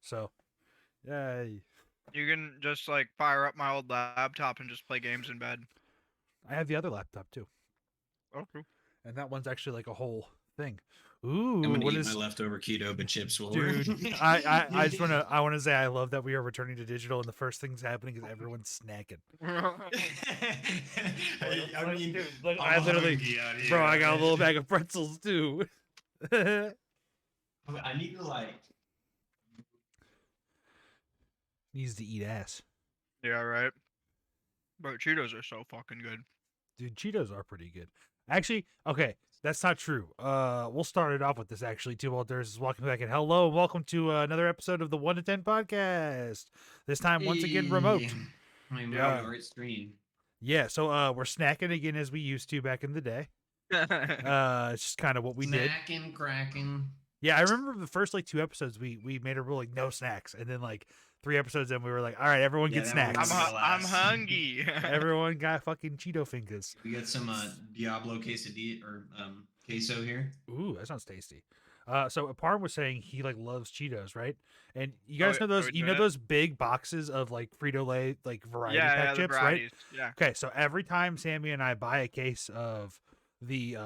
So, yay. You can just like fire up my old laptop and just play games in bed. I have the other laptop too. Okay. And that one's actually like a whole thing. I'm Ooh, gonna what eat is my leftover keto but chips while dude? we're... I just wanna say I love that we are returning to digital, and the first thing's happening is everyone's snacking. I mean, Dude, look, I'm I literally, hungry out here, bro, I got a man. little bag of pretzels too. I need to like... Needs to eat ass. Yeah, right. But Cheetos are so fucking good. Dude, Cheetos are pretty good. Actually, okay, that's not true. We'll start it off with this actually too. While there's welcome back and hello, and welcome to another episode of the 1 to 10 podcast. This time once again remote. I mean, Yeah. our screen. Yeah, so we're snacking again as we used to back in the day. It's just kind of what we did. Snacking, cracking. Yeah, I remember the first like 2 episodes we made a rule like no snacks, and then like 3 episodes in we were like, all right, everyone Yeah, get that one snacks. was- I'm hungry. Everyone got fucking Cheeto fingers. We got some Diablo quesadilla or queso here. Ooh, that sounds tasty. So Parm was saying he like loves Cheetos, right? And you guys know those, you know those big boxes of like Frito-Lay like variety pack chips, right? Yeah. Okay, so every time Sammy and I buy a case of the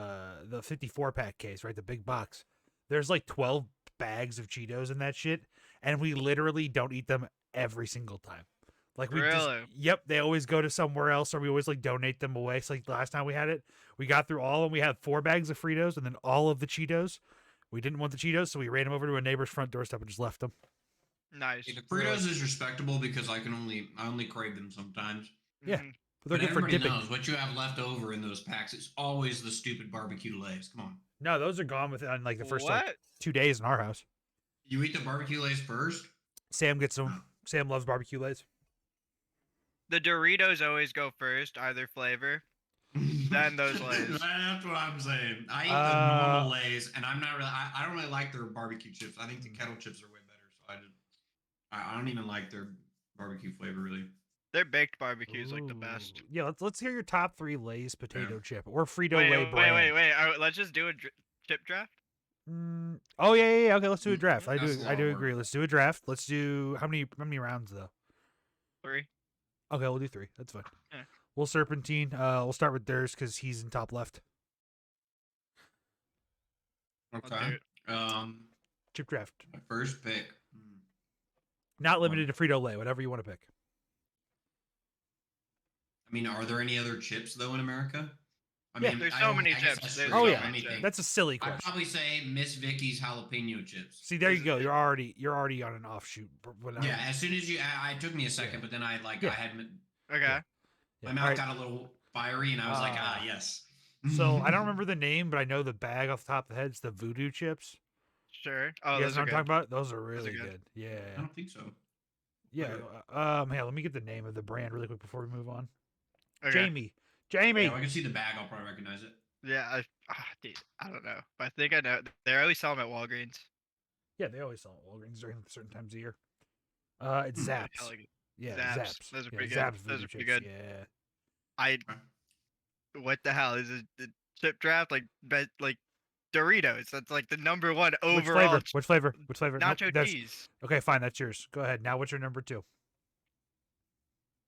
54 pack case, right, the big box, there's like 12 bags of Cheetos in that shit, and we literally don't eat them every single time. Like we just, yep, they always go to somewhere else, or we always like donate them away. So like the last time we had it, we got through all, and we had 4 bags of Fritos, and then all of the Cheetos. We didn't want the Cheetos, so we ran them over to a neighbor's front doorstep and just left them. Nice. The Fritos is respectable because I only crave them sometimes. Yeah. Mhm. But they're good for everybody dipping. knows what you have left over in those packs. It's always the stupid barbecue Lays. Come on. No, those are gone within like the first What? like 2 days in our house. You eat the barbecue Lays first? Sam gets them. Sam loves barbecue Lays. The Doritos always go first, either flavor. Then those Lays. That's what I'm saying. I eat the normal Lays, and I'm not really. I don't really like their barbecue chips. I think the kettle chips are way better. So I don't even like their barbecue flavor really. Their baked barbecue is like the best. Ooh. Yeah, let's hear your top 3 Lay's potato chip or Frito Wait, Lay brand. wait. Let's just do a chip draft. Oh yeah. Okay, let's do a draft. I That's a lot do of agree. work. Let's do a draft. Let's do how many rounds though? 3. Okay, we'll do 3. That's fine. Yeah. We'll serpentine. We'll start with theirs because he's in top left. Okay. Chip draft. My first pick. Not limited to Frito Lay. Whatever you want to pick. I mean, are there any other chips though in America? I Yeah. mean, There's so many I guess chips. that's There's true. Oh so yeah, many chips. that's a silly I'd question. probably say Miss Vicky's jalapeno chips. See, there you go. You're already on an offshoot. Yeah, as soon as it took me a second, but then I had Okay. my mouth got a little fiery, and I was like, yes. So I don't remember the name, but I know the bag off the top of the head. It's the Voodoo chips. Sure. Oh, You those guys know are what I'm good. talking about? Those are really good. good. Yeah. I don't think so. Yeah. Hey, let me get the name of the brand really quick before we move on. Okay. Jamie. Yeah, I can see the bag. I'll probably recognize it. Yeah, dude, I don't know. But I think I know. They always sell them at Walgreens. Yeah, they always sell at Walgreens during certain times of year. It's Zaps. I like it. Yeah, Zaps. Zaps. Those are Yeah, pretty Zaps good. Voodoo Those are pretty chips, good. Yeah. What the hell is it? The chip draft like Doritos? That's like the number 1 overall. Which flavor? Nope, Nacho cheese. Okay, fine. That's yours. Go ahead. Now, what's your number 2?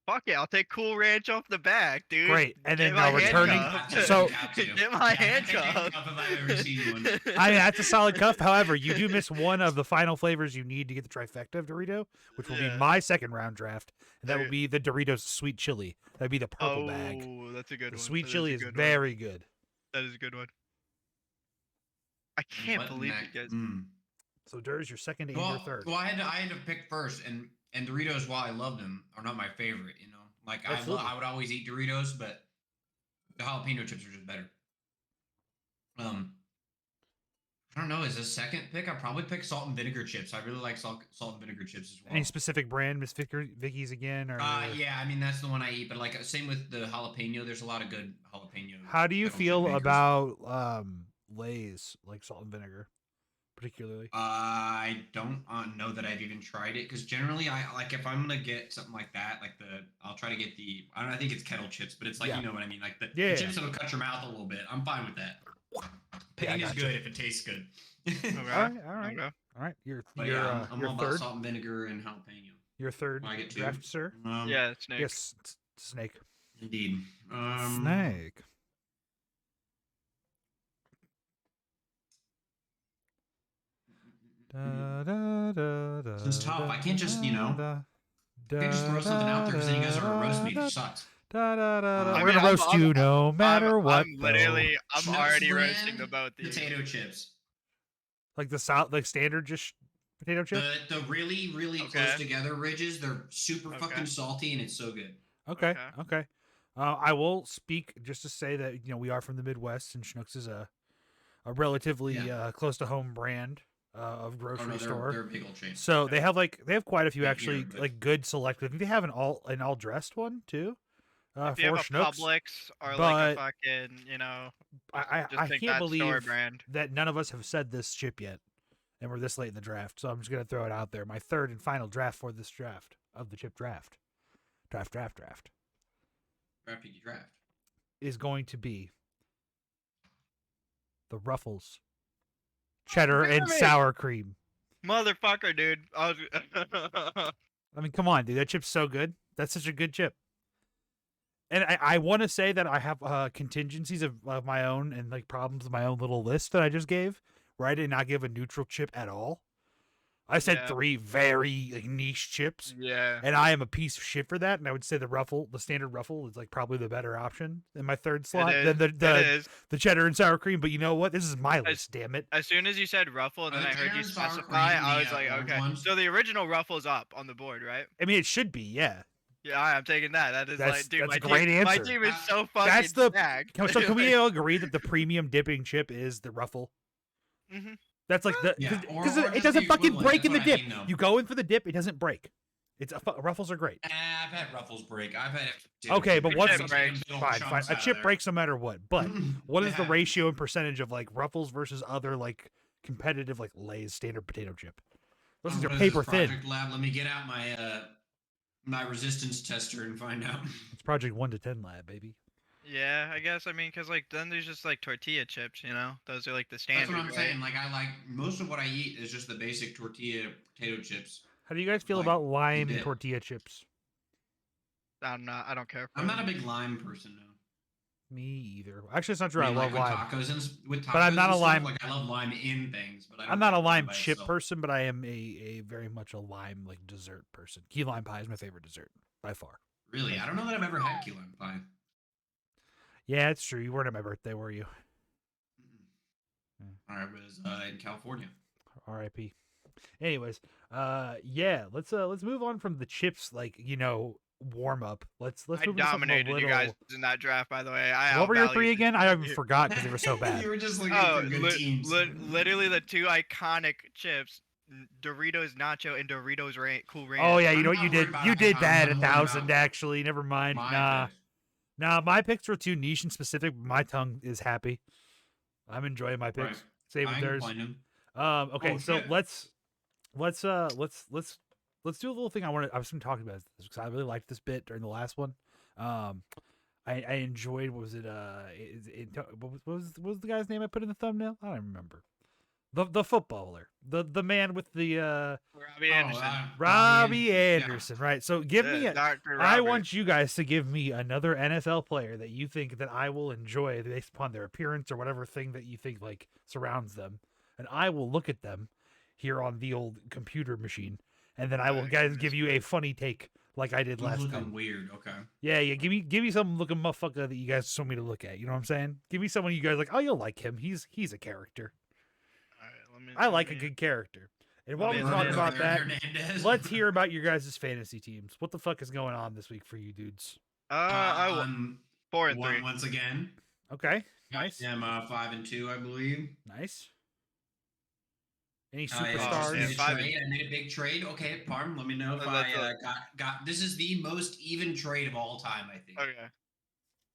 Fuck it, I'll take Cool Ranch off the back, dude. Great. And then Get my returning. handcuff. So Get my handcuff. If I've ever seen one. I mean, that's a solid cuff. However, you do miss one of the final flavors you need to get the trifecta of Dorito, which will be my second round draft, and that will be the Doritos sweet chili. That'd be the purple bag. Oh, that's a good The one. sweet That chili a is good very good. One. That is a good one. I can't believe you guys. So Dur's your second and your third. Well, I had to pick first, and Doritos, while I loved them, are not my favorite. You know, like I would always eat Doritos, but the jalapeno chips are just better. I don't know. Is this second pick? I'd probably pick salt and vinegar chips. I really like salt and vinegar chips as well. Any specific brand, Miss Vicky's again? Or yeah, I mean that's the one I eat. But like same with the jalapeno. There's a lot of good jalapeno. How do you feel about Lay's, like salt and vinegar, particularly? I don't know that I've even tried it because generally I like if I'm gonna get something like that, like I'll try to get I think it's kettle chips, but it's like you know what I mean, like the chips that'll cut your mouth a little bit. I'm fine with that. Pain is good if it tastes good. Okay. All right, all right, Okay. all right. Your But your yeah, I'm your all about third, salt and vinegar and jalapeno. your third I get two. draft, sir. Yeah, Snake. Yes, Snake. Indeed. Snake. Da, da, da, da, This is tough. da, I can't just, da, can't just throw something out there because then you guys are gonna roast me. It da, just sucks. da, da, da, da. I We're mean, gonna roast you no matter what, though. I'm Schnucks already brand roasting the both of you. potato chips. Like like standard just potato chip. The really Okay. close together ridges. They're super Okay. fucking salty and it's so good. Okay. I will speak just to say that we are from the Midwest, and Schnucks is a relatively close to home brand of grocery store. They're a big old chain. So they have quite a few Big actually here, but- like good selected. I think they have an all dressed one too. If For you have a Schnucks. Publix or like but a fucking, I just think can't that store believe brand. that none of us have said this chip yet, and we're this late in the draft. So I'm just gonna throw it out there. My third and final draft for this draft of the chip draft Draft. is going to be the Ruffles cheddar and Damn it! sour cream. Motherfucker, dude. I mean, come on, dude. That chip's so good. That's such a good chip. And I want to say that I have contingencies of my own and like problems with my own little list that I just gave, where I did not give a neutral chip at all. I said Yeah. 3 very like niche chips, Yeah. and I am a piece of shit for that. And I would say the standard Ruffle is like probably the better option in my third slot It than is. the cheddar and sour cream. But you know what? This is my list, damn it. As soon as you said Ruffle and then The I heard cheddar you and sour specify, cream, I the, was like, orange okay. ones. So the original Ruffle's up on the board, right? I mean, it should be, yeah. Yeah, I'm taking that. That is That's- like, dude, that's my a great team, my answer. team is so fucking That's the- stacked. So can we all agree that the premium dipping chip is the Ruffle? Mhm. That's like the Yeah, because or it just doesn't the fucking equivalent, break in the that's what I dip. mean, though. You go in for the dip, it doesn't break. Ruffles are great. I've had Ruffles break. I've had it. Okay, but what's chip breaks. fine? A chip breaks no matter what. But what is the ratio and percentage of like Ruffles versus other like competitive like Lay's standard potato chip? Those things are paper thin. Project Lab. Let me get out my my resistance tester and find out. It's Project 1 to 10 lab, baby. Yeah, I guess. I mean, because like then there's just like tortilla chips, you know? Those are like the That's standard. what I'm right? saying. Like I like most of what I eat is just the basic tortilla potato chips. How do you guys feel Like, about lime dip. tortilla chips? I don't care. For I'm not a them. big lime person though. Me either. Actually, it's not true. I mean, love like lime. with tacos But I'm not and a stuff, lime- Like I love lime in things, but I don't I'm not a like lime by chip itself. person, but I am a very much a lime like dessert person. Key lime pie is my favorite dessert by far. Really, I don't know that I've ever had key lime pie. Yeah, it's true. You weren't at my birthday, were you? I was in California. R.I.P. Anyways, yeah, let's move on from the chips, like warm up. Let's I move into something dominated a little. you guys in that draft, by the way. What were your outvalued 3 the again? I even you. forgot because they were so bad. You were just looking Oh, for good teams. literally the 2 iconic chips, Doritos Nacho and Doritos Cool Ranch. Oh yeah, you I'm know what not you worried did? about You did icons, that I'm at worried 1,000 about actually. Never mind. My picks. Nah. My picks were too niche and specific. But my tongue is happy. I'm enjoying my picks. Right. Same I with ain't theirs. complaining. Okay, Oh, so shit. let's do a little thing I was been talking about this because I really liked this bit during the last one. I enjoyed what was it what was the guy's name I put in the thumbnail? I don't remember. The footballer, the man with the Robbie Anderson. Robbie Anderson, right? So give me Dr. I Robert. want you guys to give me another NFL player that you think that I will enjoy based upon their appearance or whatever thing that you think like surrounds them, and I will look at them here on the old computer machine, and then I will guys give you a funny take like I did last looking time. weird. Okay. Yeah. Give me some looking motherfucker that you guys want me to look at. You know what I'm saying? Give me someone you guys like. Oh, you'll like him. He's a character. All right, I like a good character. And while we Let me- talk let me- about that, Hernandez. let's hear about your guys' fantasy teams. What the fuck is going on this week for you dudes? I will. I'm 4 and 3. 1 once again. Okay, nice, I'm 5 and 2, I believe. nice. Any I superstars? yeah, made a 5 trade. I made a big trade. Okay, Parm, let me know if Let's I got. This is the most even trade of all time, I think. Okay.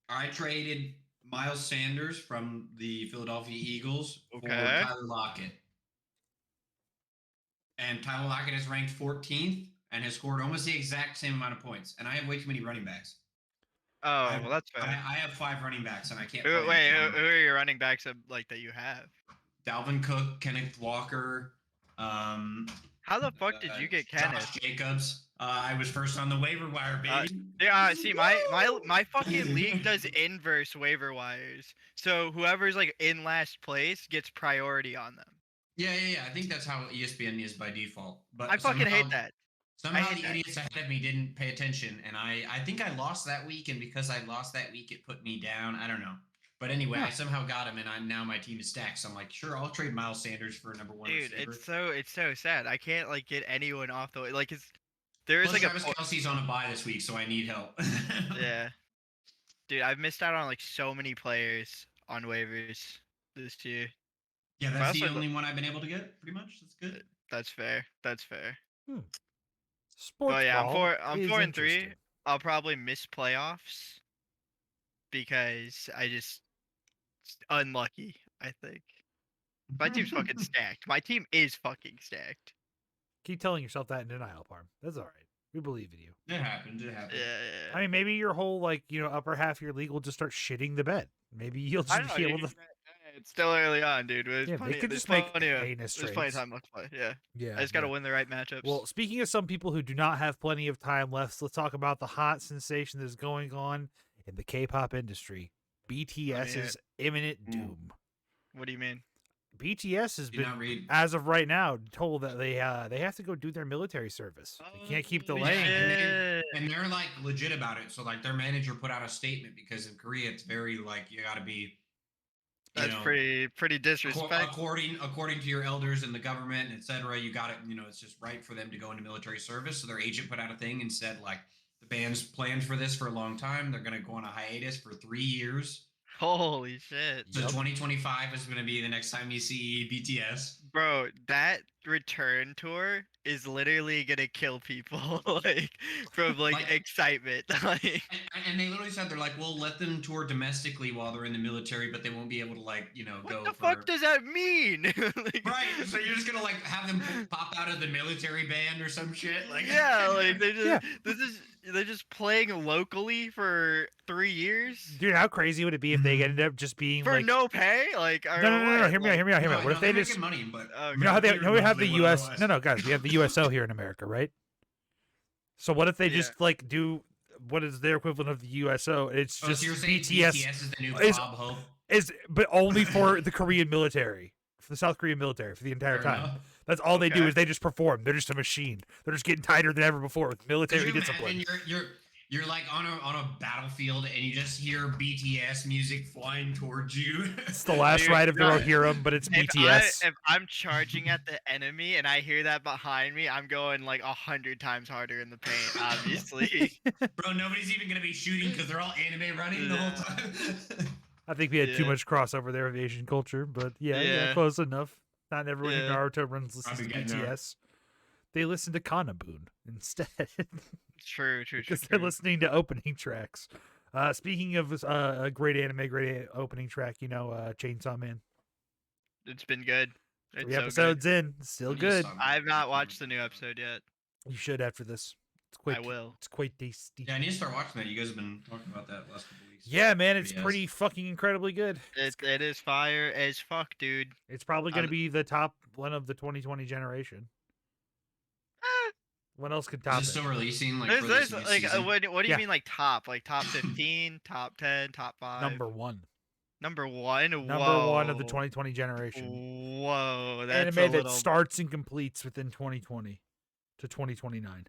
I traded Miles Sanders from the Philadelphia Eagles for Okay. Tyler Lockett. And Tyler Lockett is ranked 14th and has scored almost the exact same amount of points. And I have way too many running backs. Oh, well, that's fair. I have 5 running backs, and I can't. Who, play wait, them. who are your running backs like that you have? Dalvin Cook, Kenneth Walker, How the fuck did you get Kenneth? Josh Jacobs. I was first on the waiver wire, baby. Yeah, see, my fucking league does inverse waiver wires. So whoever's like in last place gets priority on them. Yeah. I think that's how ESPN is by default. But I fucking hate that. Somehow hate the that. idiots ahead of me didn't pay attention, and I think I lost that week, and because I lost that week, it put me down. I don't know. But anyway, I somehow got him, and now my team is stacked. So I'm like, sure, I'll trade Miles Sanders for number 1 Dude, receiver. it's so sad. I can't like get anyone off the way. Like there is Plus, like Travis Kelsey's on a bye this week, so I need help. yeah. Dude, I've missed out on like so many players on waivers this year. Yeah, But that's the also, only one I've been able to get. Pretty much, that's good. That's fair. That's fair. Sports But yeah, ball I'm is 4-3. interesting. I'll probably miss playoffs because I just unlucky, I think. My team's fucking stacked. My team is fucking stacked. Keep telling yourself that in denial, Parm. That's all right. We believe in you. It happened. It happened. Yeah. I mean, maybe your whole upper half of your league will just start shitting the bed. Maybe you'll I just don't be know, able dude. to. It's still early on, dude. Yeah, they could just make heinous There's plenty of trades. time left to play. Yeah. Yeah, I just gotta win the right matchups. Well, speaking of some people who do not have plenty of time left, let's talk about the hot sensation that is going on in the K-pop industry. BTS's imminent doom. What do you mean? BTS has Did not been, read. as of right now, told that they have to go do their military service. They can't keep Holy delaying. shit. And they're like legit about it. So like their manager put out a statement because in Korea it's very like you got to be. That's pretty disrespectful. According to your elders in the government, etc., you got it. It's just right for them to go into military service. So their agent put out a thing and said like the band's planned for this for a long time. They're gonna go on a hiatus for 3 years. Holy shit. So 2025 is gonna be the next time you see BTS. Bro, that return tour is literally gonna kill people from excitement. And they literally said they're like, we'll let them tour domestically while they're in the military, but they won't be able to what go. the fuck does that mean? Right. So you're just gonna have them pop out of the military band or some shit. Yeah, they're just playing locally for 3 years. Dude, how crazy would it be if they ended up just being for no pay? No. Hear me out. What if they just money? But you know how we have the U.S. No, guys, we have the USO here in America, right? So what if they just do what is their equivalent of the USO? It's just so BTS is the new Bob Hope. But only for the Korean military, for the South Korean military, for the entire time. Enough. That's all they do is they just perform. They're just a machine. They're just getting tighter than ever before with military discipline. You're like on a battlefield and you just hear BTS music flying towards you. It's the last ride of the Rohirrim, but it's BTS. If I'm charging at the enemy and I hear that behind me, I'm going 100 times harder in the paint, obviously. Bro, nobody's even gonna be shooting because they're all anime running the whole time. I think we had too much crossover there with Asian culture, but yeah, close enough. Not everyone in Naruto listens to BTS. They listen to Kanabun instead. True. Because they're listening to opening tracks. Speaking of a great anime, great opening track, Chainsaw Man. It's been good. It's 3 episodes in, still good. I've not watched the new episode yet. You should after this. It's quite, I will. It's quite tasty. Yeah, I need to start watching that. You guys have been talking about that last couple weeks. Yeah, man, it's pretty fucking incredibly good. It is fire as fuck, dude. It's probably going to be the top one of the 2020 generation. What else could top it? Still releasing what do you mean top? Top 15, top 10, top 5? Number 1. Number 1? Number 1 of the 2020 generation. Whoa, that's anime that starts and completes within 2020 to 2029.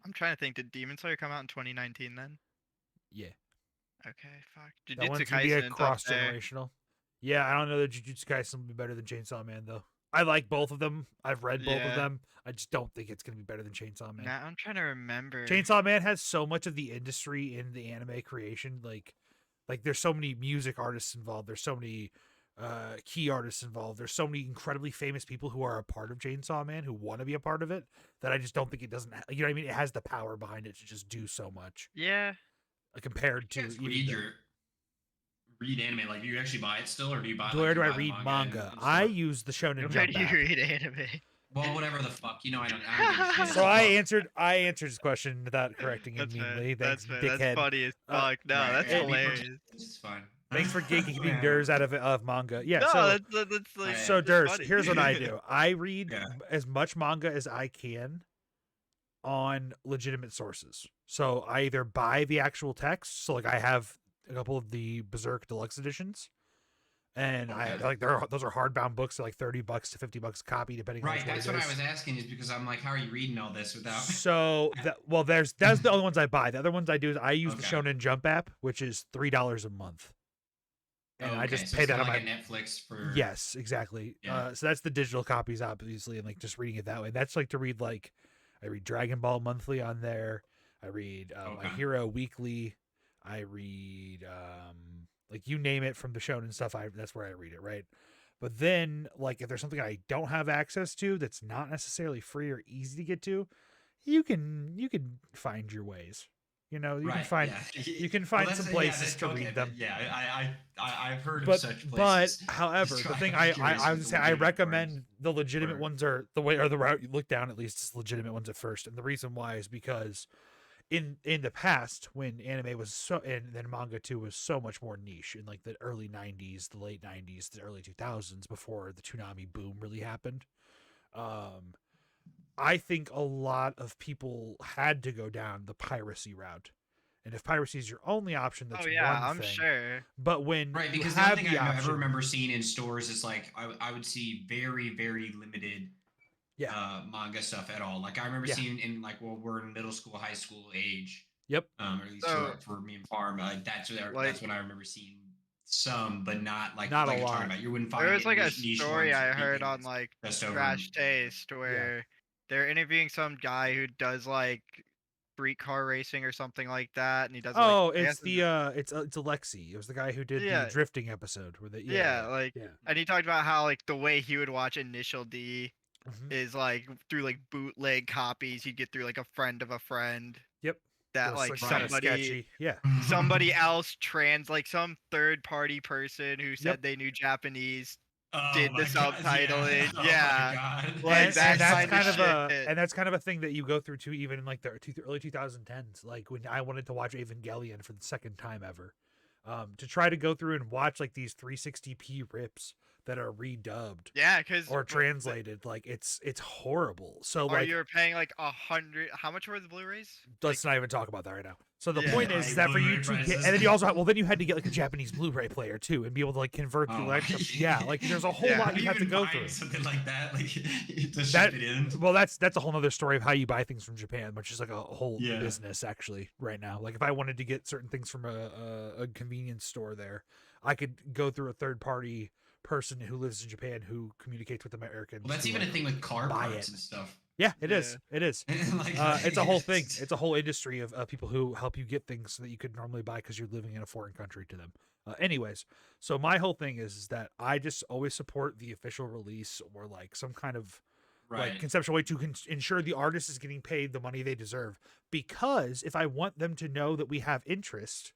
I'm trying to think. Did Demon Slayer come out in 2019 then? Yeah. Okay, fuck. That one's gonna be a cross-generational. Yeah, I don't know that Jujutsu Kaisen will be better than Chainsaw Man though. I like both of them. I've read both of them. I just don't think it's going to be better than Chainsaw Man. Nah, I'm trying to remember. Chainsaw Man has so much of the industry in the anime creation. Like there's so many music artists involved. There's so many key artists involved. There's so many incredibly famous people who are a part of Chainsaw Man who want to be a part of it that I just don't think it doesn't. You know what I mean? It has the power behind it to just do so much. Yeah. Compared to read anime, like do you actually buy it still, or do you buy? Where do I read manga? I use the Shonen Jump. Where do you read anime? Well, whatever the fuck, I don't. So I answered his question without correcting him immediately. Thanks, fair. dickhead. That's funny as fuck. No, that's hilarious. It's fine. Thanks for gatekeeping Man. Durs out of manga. Yeah. No, so that's like so that's Durs, funny. here's what I do. I read Yeah. as much manga as I can on legitimate sources. So I either buy the actual text. So like I have a couple of the Berserk Deluxe editions. And I Okay. like those are hardbound books, they're like $30 to $50 a copy, depending on Right, which that's one what it I is. was asking, is because I'm like, how are you reading all this without? So that's the only ones I buy. The other ones I do is I use the Okay. Shonen Jump app, which is $3 a month, and I just so pay it's that on kinda my. like a Netflix for. Yes, exactly. Yeah. So that's the digital copies, obviously, and like just reading it that way. That's like to read like, I read Dragon Ball monthly on there. I read My Okay. Hero weekly. I read like you name it from the Shonen stuff. That's where I read it, right? But then like if there's something I don't have access to that's not necessarily free or easy to get to, you can find your ways. You know, you can find some places to read them. I've heard of But such places. however, So the thing I'm I curious was what gonna the say, I legitimate recommend the legitimate were. ones are the way, or the route you look down at least is legitimate ones at first. And the reason why is because in the past, when anime was so, and then manga too was so much more niche in like the early 90s, the late 90s, the early 2000s, before the Toonami boom really happened. I think a lot of people had to go down the piracy route. And if piracy is your only option, that's Oh yeah, one I'm thing. sure. But when Right, you because the have only thing the I option, ever remember seeing in stores is like I would see very, very limited manga stuff at all. Like I remember seeing in like, well, we're in middle school, high school age. Yep. Or at least So, for me and Farm, that's like, when I remember seeing some, but not like Not like a you're lot. talking about. You wouldn't there find was like a niche story ones I or heard anything on that's like just over. Trash Taste where they're interviewing some guy who does like streetcar racing or something like that, and he does like Oh, I it's guess it's Alexi. It was the guy who did the yeah, drifting episode where the like, yeah. and he talked about how like the way he would watch Initial D Mhm. is like through like bootleg copies he'd get through like a friend of a friend. Yep. That It was, like kinda somebody sketchy. Yeah. somebody else like some third party person who said Yep. they knew Japanese Oh did the my God, subtitling. Oh Yeah. my God. Like And that that's kind kind of of a shit. and that's kind of a thing that you go through too, even in like the early 2010s. Like when I wanted to watch Evangelion for the second time ever, to try to go through and watch like these 360p rips that are redubbed Yeah, because or translated, like it's horrible. So or like you're paying like 100. How much were the Blu-rays? let's not even talk about that right now. So the Yeah, point like- is that for you Blu-ray to get, prices. and then you also have, well, then you had to get like a Japanese Blu-ray player too, and be able to like convert the like there's a whole Yeah. lot you have to go buying through. something like that, like to That ship it in. well, that's a whole other story of how you buy things from Japan, which is like a whole Yeah. business actually right now. Like if I wanted to get certain things from a convenience store there, I could go through a third party person who lives in Japan who communicates with Americans. Well, that's to, even like, a thing with car buy parts it. and stuff. Yeah, it Yeah. is. It is. Like, It's a whole thing. It's a whole industry of people who help you get things that you could normally buy because you're living in a foreign country to them. Anyways, so my whole thing is that I just always support the official release or like some kind of like conceptual way to ensure the artist is getting paid the money they deserve. Because if I want them to know that we have interest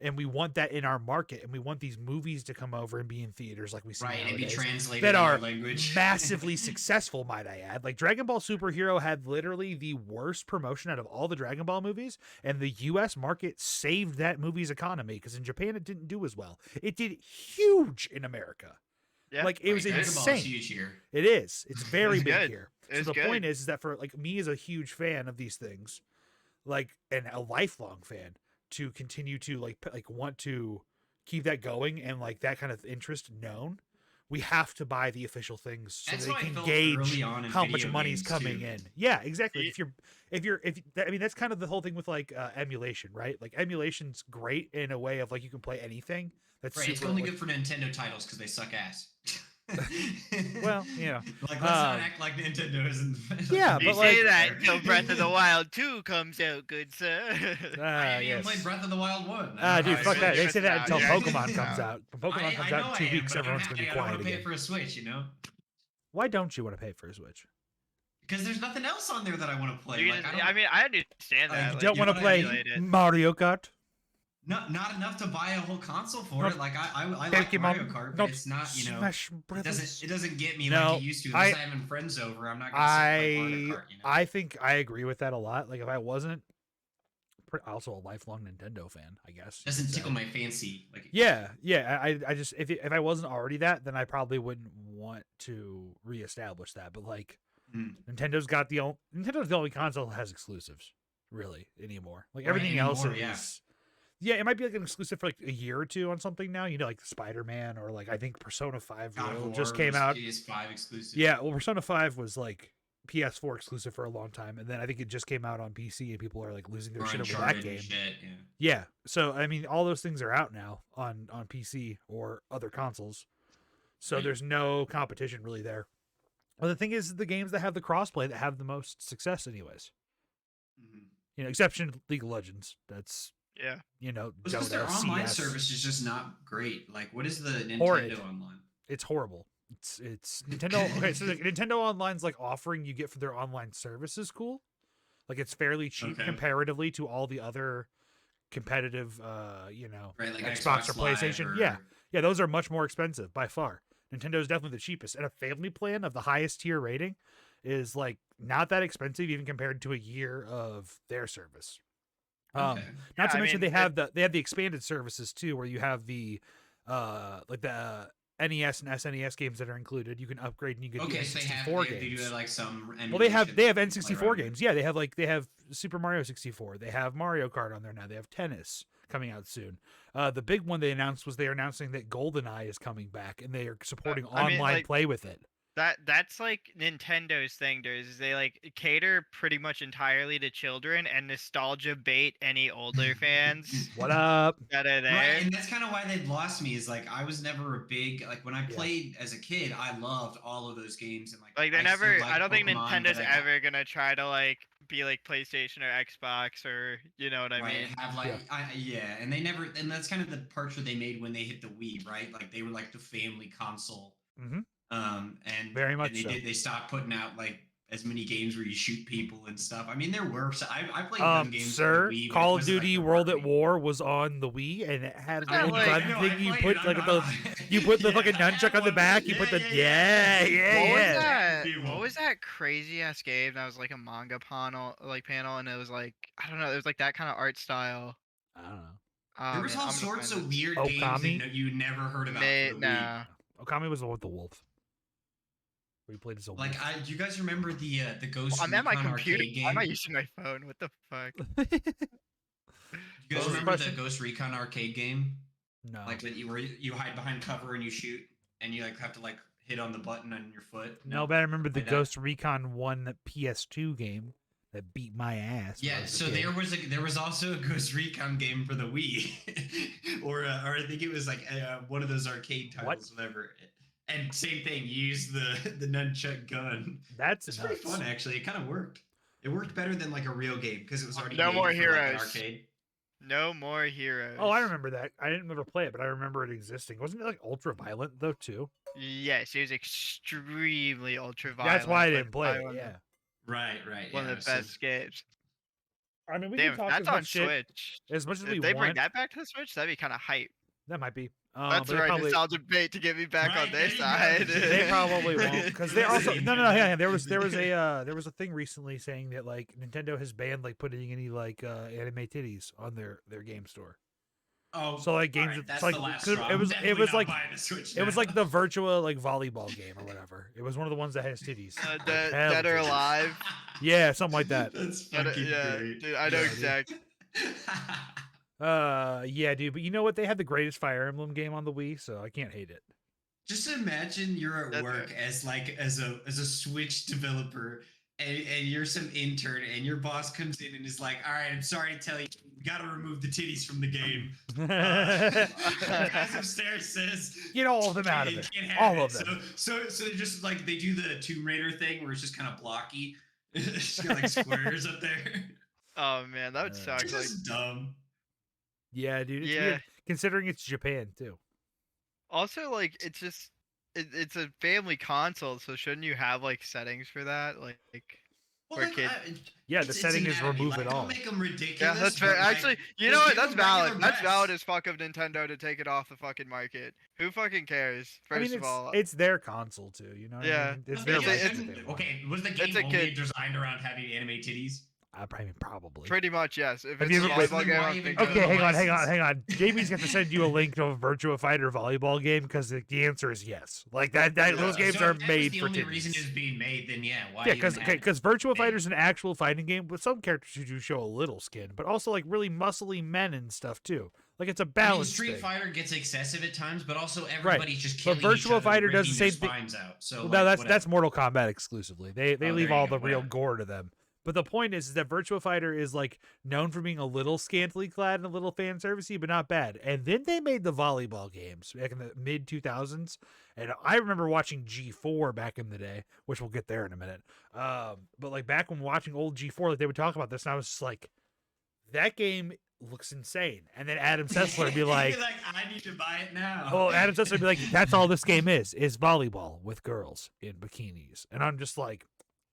and we want that in our market and we want these movies to come over and be in theaters like we see and be nowadays, translated that in are our language. massively successful, might I add. Like Dragon Ball Superhero had literally the worst promotion out of all the Dragon Ball movies, and the US market saved that movie's economy because in Japan it didn't do as well. It did huge in America. Yeah. Like it was Dragon Ball is insane. huge here. It is. It's very It's big good. here. It's so the good. point is that for like me as a huge fan of these things, like and a lifelong fan, to continue to like want to keep that going and like that kind of interest known, we have to buy the official things so That's they how I can felt gauge early on in how much video money's games, coming too. in. Yeah, exactly. Ye- I mean that's kind of the whole thing with like emulation, right? Like emulation's great in a way of like you can play anything. That's Right, it's super, only like- good for Nintendo titles because they suck ass. Well, yeah. Like let's not act like Nintendo isn't. Yeah, You but say like- that until Breath of the Wild 2 comes out, good sir. I haven't even played Breath of the Wild 1. Dude, fuck that. They say that until Yeah. Pokemon comes out. When Pokemon comes out in 2 weeks, but everyone's going to be I don't quiet want to pay again. for a Switch, you know? Why don't you want to pay for a Switch? Because there's nothing else on there that I want to play. You Like, can- I mean, I understand Like, that. You like, don't you want to know what play I emulate it. Mario Kart? not enough to buy a whole console for Not it. Like I like Pokemon, Mario Kart, but not it's not, you know, Smash it Brothers. doesn't get me No, like it used to. Unless I'm having friends over, I'm not gonna sit and play Mario Kart, you know? I think I agree with that a lot. Like if I wasn't also a lifelong Nintendo fan, I guess. Doesn't tickle my fancy. Like Yeah, yeah. I just if I wasn't already that, then I probably wouldn't want to reestablish that. But like, Mm. Nintendo's the only console that has exclusives really anymore. Like Right, everything else anymore, is. yeah. Yeah, it might be like an exclusive for like a year or two on something now. You know, like Spider-Man or like I think Persona 5 God of Royal War just came was out. PS5 exclusive. Yeah, well, Persona 5 was like PS4 exclusive for a long time, and then I think it just came out on PC, and people are like losing their Or shit over that Uncharted game. and shit, yeah. Yeah, so I mean, all those things are out now on PC or other consoles, so Right. there's no competition really there. Well, the thing is, the games that have the crossplay that have the most success, anyways. Mhm. You know, exception League of Legends. That's Yeah. you know, It's because their Dota, online CS. service is just not great. Like, what is the Nintendo Horrid. online? It's horrible. It's Nintendo. Okay, so the Nintendo Online's like offering you get for their online service is cool. Like it's fairly cheap Okay. comparatively to all the other competitive, you know, Right, like Xbox or Live PlayStation. or- Yeah, those are much more expensive by far. Nintendo's definitely the cheapest, and a family plan of the highest tier rating is like not that expensive even compared to a year of their service. Okay. Not to I mention mean, they have the expanded services too, where you have the like the NES and SNES games that are included. You can upgrade and you get Okay, the so they have N64 they do games. like some. Well, they have emulation N64 play around games. Yeah, they have Super Mario 64. They have Mario Kart on there now. They have tennis coming out soon. The big one they announced was they're announcing that GoldenEye is coming back, and they are supporting I mean, online like, play with it. That's like Nintendo's thing, dude. Is they like cater pretty much entirely to children and nostalgia bait any older fans What up? that are there. Right, and that's kind of why they've lost me. Is like I was never a big like when I Yeah. played as a kid. I loved all of those games and Like they're I still never. like I don't think Pokemon, Nintendo's but I- ever gonna try to like be like PlayStation or Xbox or you know what I right, mean. have like Yeah. and they never and that's kind of the departure they made when they hit the Wii, right? Like they were like the family console. Mm-hmm. And Very much and so. they stopped putting out like as many games where you shoot people and stuff. I mean, there were I played gun games Sir, on the Wii, but it Call of wasn't, like, Duty the World at Wii. War was on the Wii, and it had a Yeah, little like, gun no, thing I you played put it. like I'm the not- you put the Yeah, fucking I had nunchuck on the one. back. You put the yeah. What was Yeah. that? People. What was that crazy ass game that was like a manga panel, and it was like I don't know, it was like that kind of art style. I don't know. There was Man, all I'm gonna sorts find of this. weird Okami? games that you never heard about. May, for the Wii. nah. Okami was the one with the wolf. Where you played as a wolf. Like, do you guys remember the Ghost I'm at my Recon computer. arcade Why am I game? using my phone? What the fuck? You guys What was the remember the question? Ghost Recon arcade game? No. Like where you hide behind cover and you shoot, and you like have to like hit on the button on your foot. No, but I remember the Like that? Ghost Recon 1 PS2 game that beat my ass. when I Yeah, was a so kid. there was also a Ghost Recon game for the Wii, or I think it was like one of those arcade titles, whatever. And same thing, you use the nunchuck gun. That's It's nuts. pretty fun actually. It kind of worked. It worked better than like a real game because it was already No made More for, like, an Heroes. arcade. No more heroes. Oh, I remember that. I didn't ever play it, but I remember it existing. Wasn't it like ultra violent though too? Yes, it was extremely ultra violent. That's why I like, didn't play it. probably Yeah. Right. One yeah, of the so- best games. I mean, we Damn, can talk that's as on much shit Switch. as much as we If they want. bring that back to the Switch, that'd be kind of hype. That might be. That's but they right. probably, Nostalgia bait to get me back Right, on their there you go. side. they probably won't because they also Listen, no. There was a thing recently saying that like Nintendo has banned like putting any like anime titties on their game store. Oh, So like games, alright, it's that's like the last 'cause straw. it I'm was definitely not like buying a Switch it was now. like the Virtua like volleyball game or whatever. It was one of the ones that has titties. Dead, Hell Dead or titties. Alive. Yeah, something like that. That's Yeah, fucking great. dude, I know Yeah, dude. exactly. Yeah, dude. But you know what? They had the greatest Fire Emblem game on the Wii, so I can't hate it. Just imagine you're at That's work right. as a Switch developer, and you're some intern, and your boss comes in and is like, "All right, I'm sorry to tell you, we got to remove the titties from the game." The guy upstairs says, Get all of them out of "You it. can't have All it." of them. So they just like they do the Tomb Raider thing where it's just kind of blocky, it's got like squares up there. Oh man, that would suck. It's Like, just dumb. Yeah, dude. It's Yeah. weird considering it's Japan too. also, like, it's just it's a family console, so shouldn't you have like settings for that? Like, Well, For like, kids. Yeah, the setting is anatomy. remove Like, it don't all. make them ridiculous. yeah, that's fair. but, like, Actually, you just know what? give That's them regular valid. That's valid breasts. as fuck of Nintendo to take it off the fucking market. Who fucking cares? First I mean, of all, it's their console too. You know. What I Yeah. mean? It's Okay, their it's- right it's- that they want. okay, was the It's game a only kid. designed around having anime titties? Probably. Pretty much, yes. If Have it's you a ever- volleyball game, why I'm even thinking. go Okay, to hang license? on. Jamie's going to send you a link to a Virtua Fighter volleyball game because the answer is yes. Like that those games so are if that was made the for only reason titties. it was being made, then yeah, why Yeah, even have it? because Virtua Fighter Hey. is an actual fighting game with some characters who do show a little skin, but also like really muscly men and stuff too. Like it's a I mean, balance Street thing. Fighter gets excessive at times, but also everybody's just But killing each Virtua other, Fighter does ripping the their same thing. spines out. So Well, like, no, whatever. that's Mortal Kombat exclusively. They Oh, leave there you all go, the real whatever. gore to them. But the point is that Virtua Fighter is like known for being a little scantily clad and a little fan servicey, but not bad. And then they made the volleyball games back in the mid 2000s, and I remember watching G4 back in the day, which we'll get there in a minute. But like back when watching old G4, like they would talk about this, and I was just like, that game looks insane. And then Adam Sessler would be like, You're like, I need to buy it now. well, Adam Sessler would be like, that's all this game is volleyball with girls in bikinis. And I'm just like,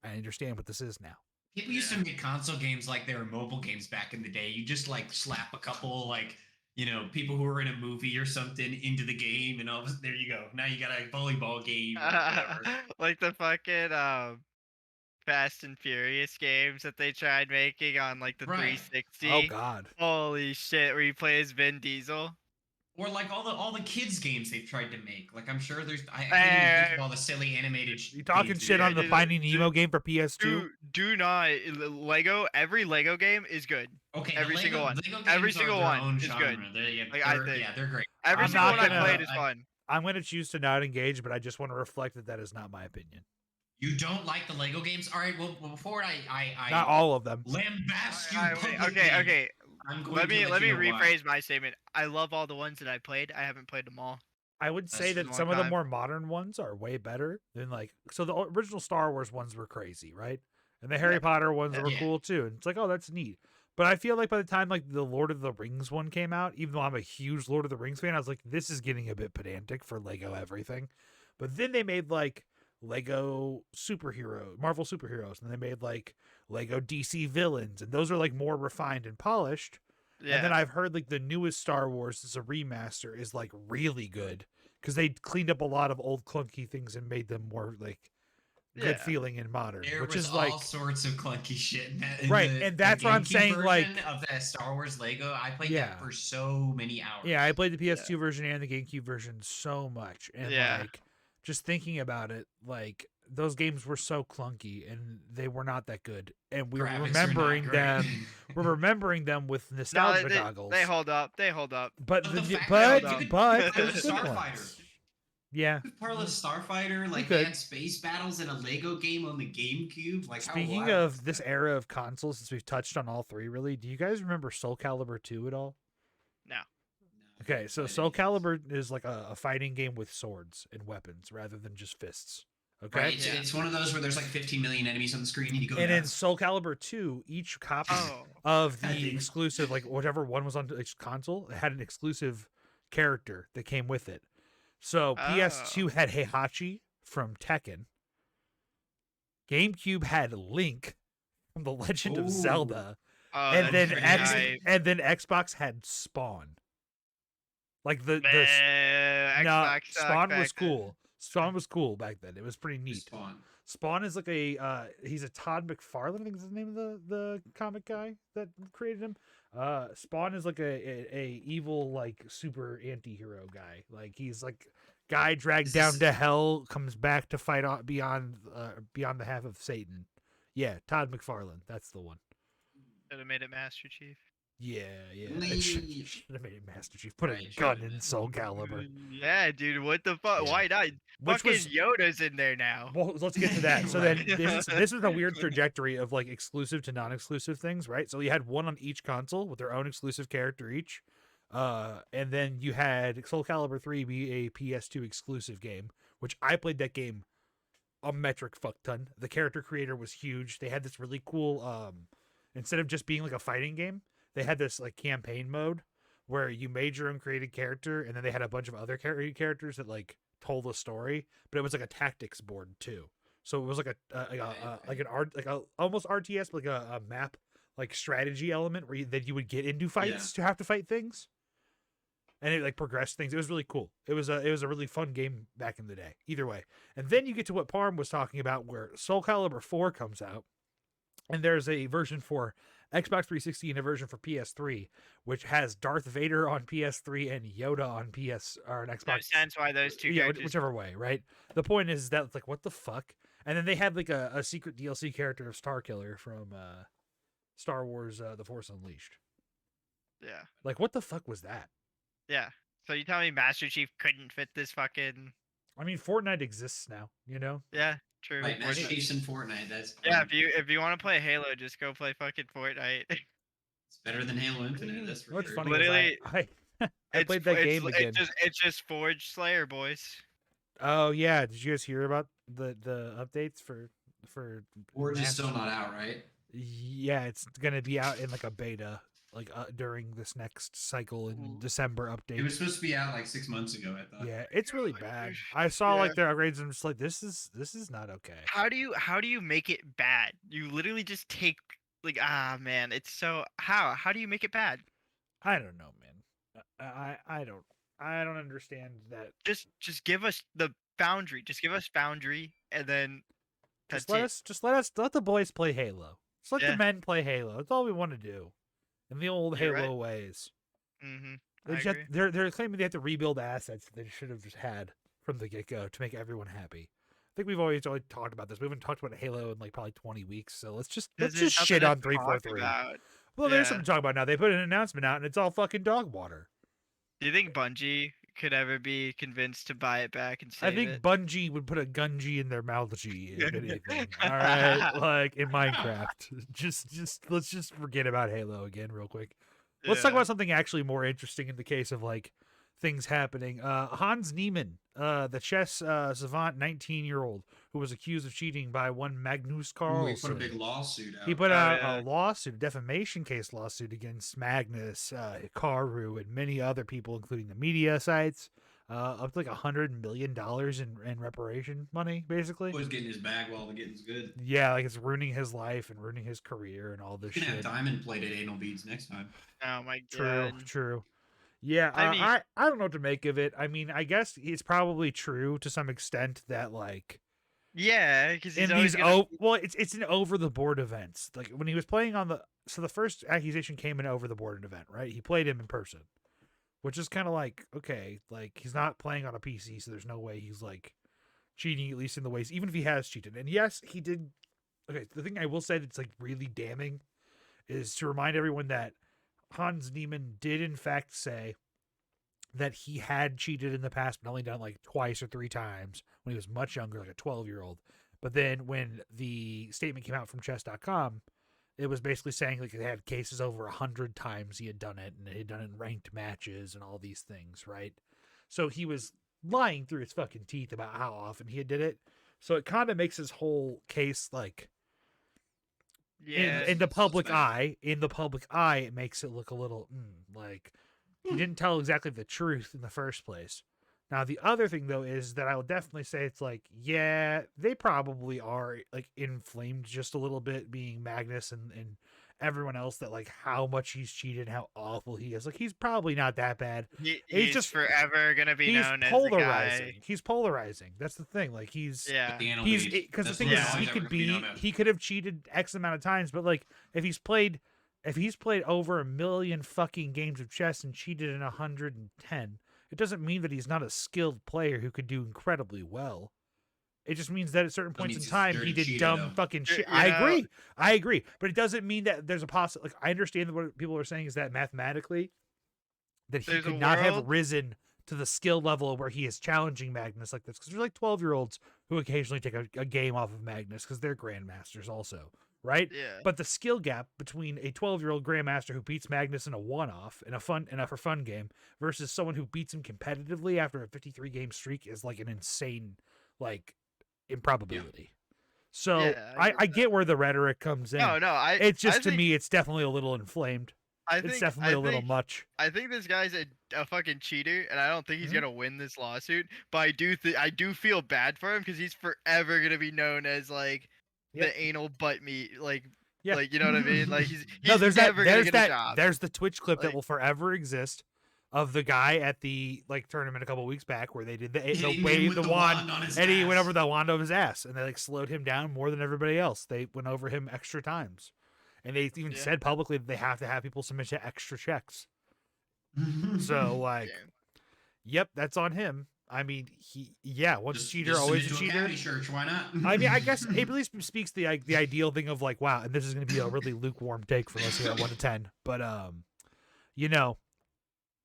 I understand what this is now. People used to make console games like they were mobile games back in the day. You just like slap a couple like, you know, people who were in a movie or something into the game, and all of a sudden, there you go. Now you got a volleyball game or whatever. Like the fucking Fast and Furious games that they tried making on like the Right. 360. Oh God. Holy shit! Where you play as Vin Diesel. Or like all the kids games they've tried to make. Like I'm sure there's I can't even think of all the silly animated. You talking games shit they on the did. Finding Nemo game for PS2? Do not Lego. Every Lego game is good. Okay, every the single one. Lego games Every are single their one own is good. genre. They're, Like, I they're- think. yeah, they're great. Every I'm single not one I gonna- played is fun. I'm going to choose to not engage, but I just want to reflect that is not my opinion. You don't like the Lego games? All right. Well, before I Not all of them. lambast you Alright, wait, publicly, okay. I'm going Let me to let you know why. rephrase my statement. I love all the ones that I played. I haven't played them all. I would say That's that a some long of the time. more modern ones are way better than like. So the original Star Wars ones were crazy, right? And the Harry Potter ones were Yeah. cool too. And it's like, oh, that's neat. But I feel like by the time like the Lord of the Rings one came out, even though I'm a huge Lord of the Rings fan, I was like, this is getting a bit pedantic for Lego everything. But then they made like Lego Marvel superheroes, and they made like Lego DC villains, and those are like more refined and polished. Yeah. And then I've heard like the newest Star Wars is a remaster is like really good because they cleaned up a lot of old clunky things and made them more like good Yeah. feeling and modern, There which was is like all sorts of clunky shit in that. In Right, the, and that's the what I'm GameCube saying, like- version of that Star Wars Lego, I played Yeah. that for so many hours. yeah, I played the PS2 version and the GameCube version so much, and Yeah. like just thinking about it, like those games were so clunky and they were not that good, and we were Graphics are not remembering great. them. We're remembering them with No, nostalgia goggles. they hold up. They hold up. but But the the, fact but that you could but play there's with good Starfighter. ones. Yeah. Parallel Starfighter, like could. they had space battles in a Lego game on the GameCube. Like, how Speaking wild of is this that? era of consoles, since we've touched on all three, really, do you guys remember Soul Calibur 2 at all? No. Okay, so But Soul it is. Calibur is like a fighting game with swords and weapons rather than just fists. Okay. Right, it's, Yeah. it's one of those where there's like 15 million enemies on the screen and you go And in nuts. Soul Calibur 2, each copy Oh. of I the think- exclusive, like whatever one was on each console, it had an exclusive character that came with it. So PS2 had Heihachi from Tekken. GameCube had Link from The Legend of Ooh. Zelda. Oh, and that's then pretty pretty hype. Xbox had Spawn. Like the Meh, no, Xbox sucked Spawn back was then. cool. Spawn was cool back then. It was pretty neat. Spawn. Spawn is like a he's a Todd McFarlane, I think is the name of the comic guy that created him. Spawn is like a evil like super anti-hero guy. Like he's like guy dragged Is down this- to hell, comes back to fight beyond the half of Satan. Yeah, Todd McFarlane, that's the one. Should have made it Master Chief. Yeah. Nee. Should have made it Master Chief. Put a Right, gun should've in been. Soul Calibur. Yeah, dude. What the fuck? Yeah. Why not? Which Fucking was Yoda's in there now. well, let's get to that. So Right. then this is a weird trajectory of like exclusive to non-exclusive things, right? So you had one on each console with their own exclusive character each. And then you had Soul Calibur 3 be a PS2 exclusive game, which I played that game a metric fuck ton. The character creator was huge. They had this really cool instead of just being like a fighting game, they had this like campaign mode where you made your own created character, and then they had a bunch of other characters that like told a story, but it was like a tactics board too. So it was like a almost RTS, but like a map like strategy element where that you would get into fights to have to fight things, and it like progressed things. It was really cool. It was a really fun game back in the day. Either way, and then you get to what Parm was talking about, where Soul Calibur 4 comes out, And there's a version for Xbox 360 and a version for PS3, which has Darth Vader on PS3 and Yoda on PS or an No Xbox. sense why those two Yeah, characters. whichever way, right? The point is that it's like, what the fuck? And then they had like a secret DLC character of Starkiller from Star Wars: The Force Unleashed. Yeah. Like, what the fuck was that? Yeah. So you tell me Master Chief couldn't fit this fucking? I mean, Fortnite exists now, you know. Yeah, true. Right, Master Fortnite. Chiefs in Fortnite. That's Yeah, if you want to play Halo, just go play fucking Fortnite. it's better than Halo Infinite. That's for What's sure. funny Literally, is I played that game again. It's just Forge Slayer, boys. Oh yeah, did you guys hear about the updates for Forge is Master- still not out, right? Yeah, it's gonna be out in like a beta, like during this next cycle in December update. It was supposed to be out like 6 months ago, I thought. Yeah, it's really my bad. gosh. I saw like Yeah. their upgrades and I'm just like, this is not okay. How do you make it bad? You literally just take like man, it's so how do you make it bad? I don't know, man. I don't understand that. Just give us the Foundry. Just give us Foundry, and then that's Let the boys play Halo. Just let Yeah. the men play Halo. That's all we want to do. In the old You're Halo right. ways. Mm-hmm. They just they're claiming they have to rebuild assets that they should have just had from the get go to make everyone happy. I think we've always talked about this. We haven't talked about Halo in like probably 20 weeks, so let's just shit on 343. Well, there's something to talk about now. They put an announcement out and it's all fucking dog water. Do you think Bungie could ever be convinced to buy it back and I save think it? Bungie would put a gungie in their mouthgie if anything. All right, like in Minecraft. Let's just forget about Halo again real quick. Let's talk about something actually more interesting in the case of like things happening. Hans Niemann, the chess savant, 19-year-old who was accused of cheating by one Magnus Ooh, Carlsen. he put a big lawsuit out. He put Oh, out yeah. a lawsuit, a defamation case lawsuit against Magnus, Hikaru, and many other people, including the media sites, up to like $100 million in reparation money, basically. Boy's getting his bag while the getting's good. Yeah, like it's ruining his life and ruining his career and all this He's gonna shit. have diamond plated anal beads next time. Oh my True, god. true. Yeah, I mean- I don't know what to make of it. I mean, I guess it's probably true to some extent that like Yeah, because he's in always these gonna... it's in over the board events. Like when he was playing on the first accusation came in over the board event, right? He played him in person, which is kind of like okay, like he's not playing on a PC, so there's no way he's like cheating, at least in the ways, even if he has cheated. And yes, he did. Okay, the thing I will say that's like really damning is to remind everyone that Hans Niemann did in fact say that he had cheated in the past, but only done it like twice or three times when he was much younger, like a 12-year-old. But then when the statement came out from chess.com, it was basically saying like they had cases over 100 times he had done it, and he had done it in ranked matches and all these things, right? So he was lying through his fucking teeth about how often he did it. So it kind of makes his whole case like Yeah. in the public suspect. eye, it makes it look a little like he didn't tell exactly the truth in the first place. Now, the other thing though is that I will definitely say it's like, yeah, they probably are like inflamed just a little bit, being Magnus and everyone else, that like how much he's cheated, how awful he is. Like he's probably not that bad. He's just- forever gonna be He's known as polarizing. the guy. He's polarizing. That's the thing. Like he's Yeah. The anal he's beads. because the That's thing what is he's Yeah. he always could ever gonna be known as. he could have cheated X amount of times, but like if he's played over 1 million fucking games of chess and cheated in 110, it doesn't mean that he's not a skilled player who could do incredibly well. It just means that at certain points in means he's time he dirty did cheater, dumb though. fucking shit. You I know- agree, but it doesn't mean that there's a like I understand that what people are saying is that mathematically that he There's a could not have world- risen to the skill level where he is challenging Magnus like this, because there's like 12-year-olds who occasionally take a game off of Magnus because they're grandmasters also, right? Yeah. But the skill gap between a 12-year-old grandmaster who beats Magnus in a one-off in a for fun game versus someone who beats him competitively after a 53-game streak is like an insane like improbability. So Yeah, I I get get where the rhetoric comes in. No, It's just I to think, me, it's definitely a little inflamed. It's definitely a little much. I think this guy's a fucking cheater, and I don't think he's Mhm. gonna win this lawsuit. But I do feel bad for him because he's forever gonna be known as like Yep. the anal butt meat, like Yeah. like you know what I mean? Like he's No, there's never gonna get a job. there's the Twitch clip that Like- will forever exist of the guy at the like tournament a couple weeks back where they did the Hitting him wave with the wand, on his and he went ass. over the wand of his ass, and they like slowed him down more than everybody else. They went over him extra times, and they even Yeah. said publicly that they have to have people submit extra checks. So like, Damn. yep, that's on him. I mean, once a cheater, just always a submit to cheater. Academy Church, why not? I mean, I guess it really speaks the ideal thing of like, wow, and this is going to be a really lukewarm take from us here at 1 to 10, but you know,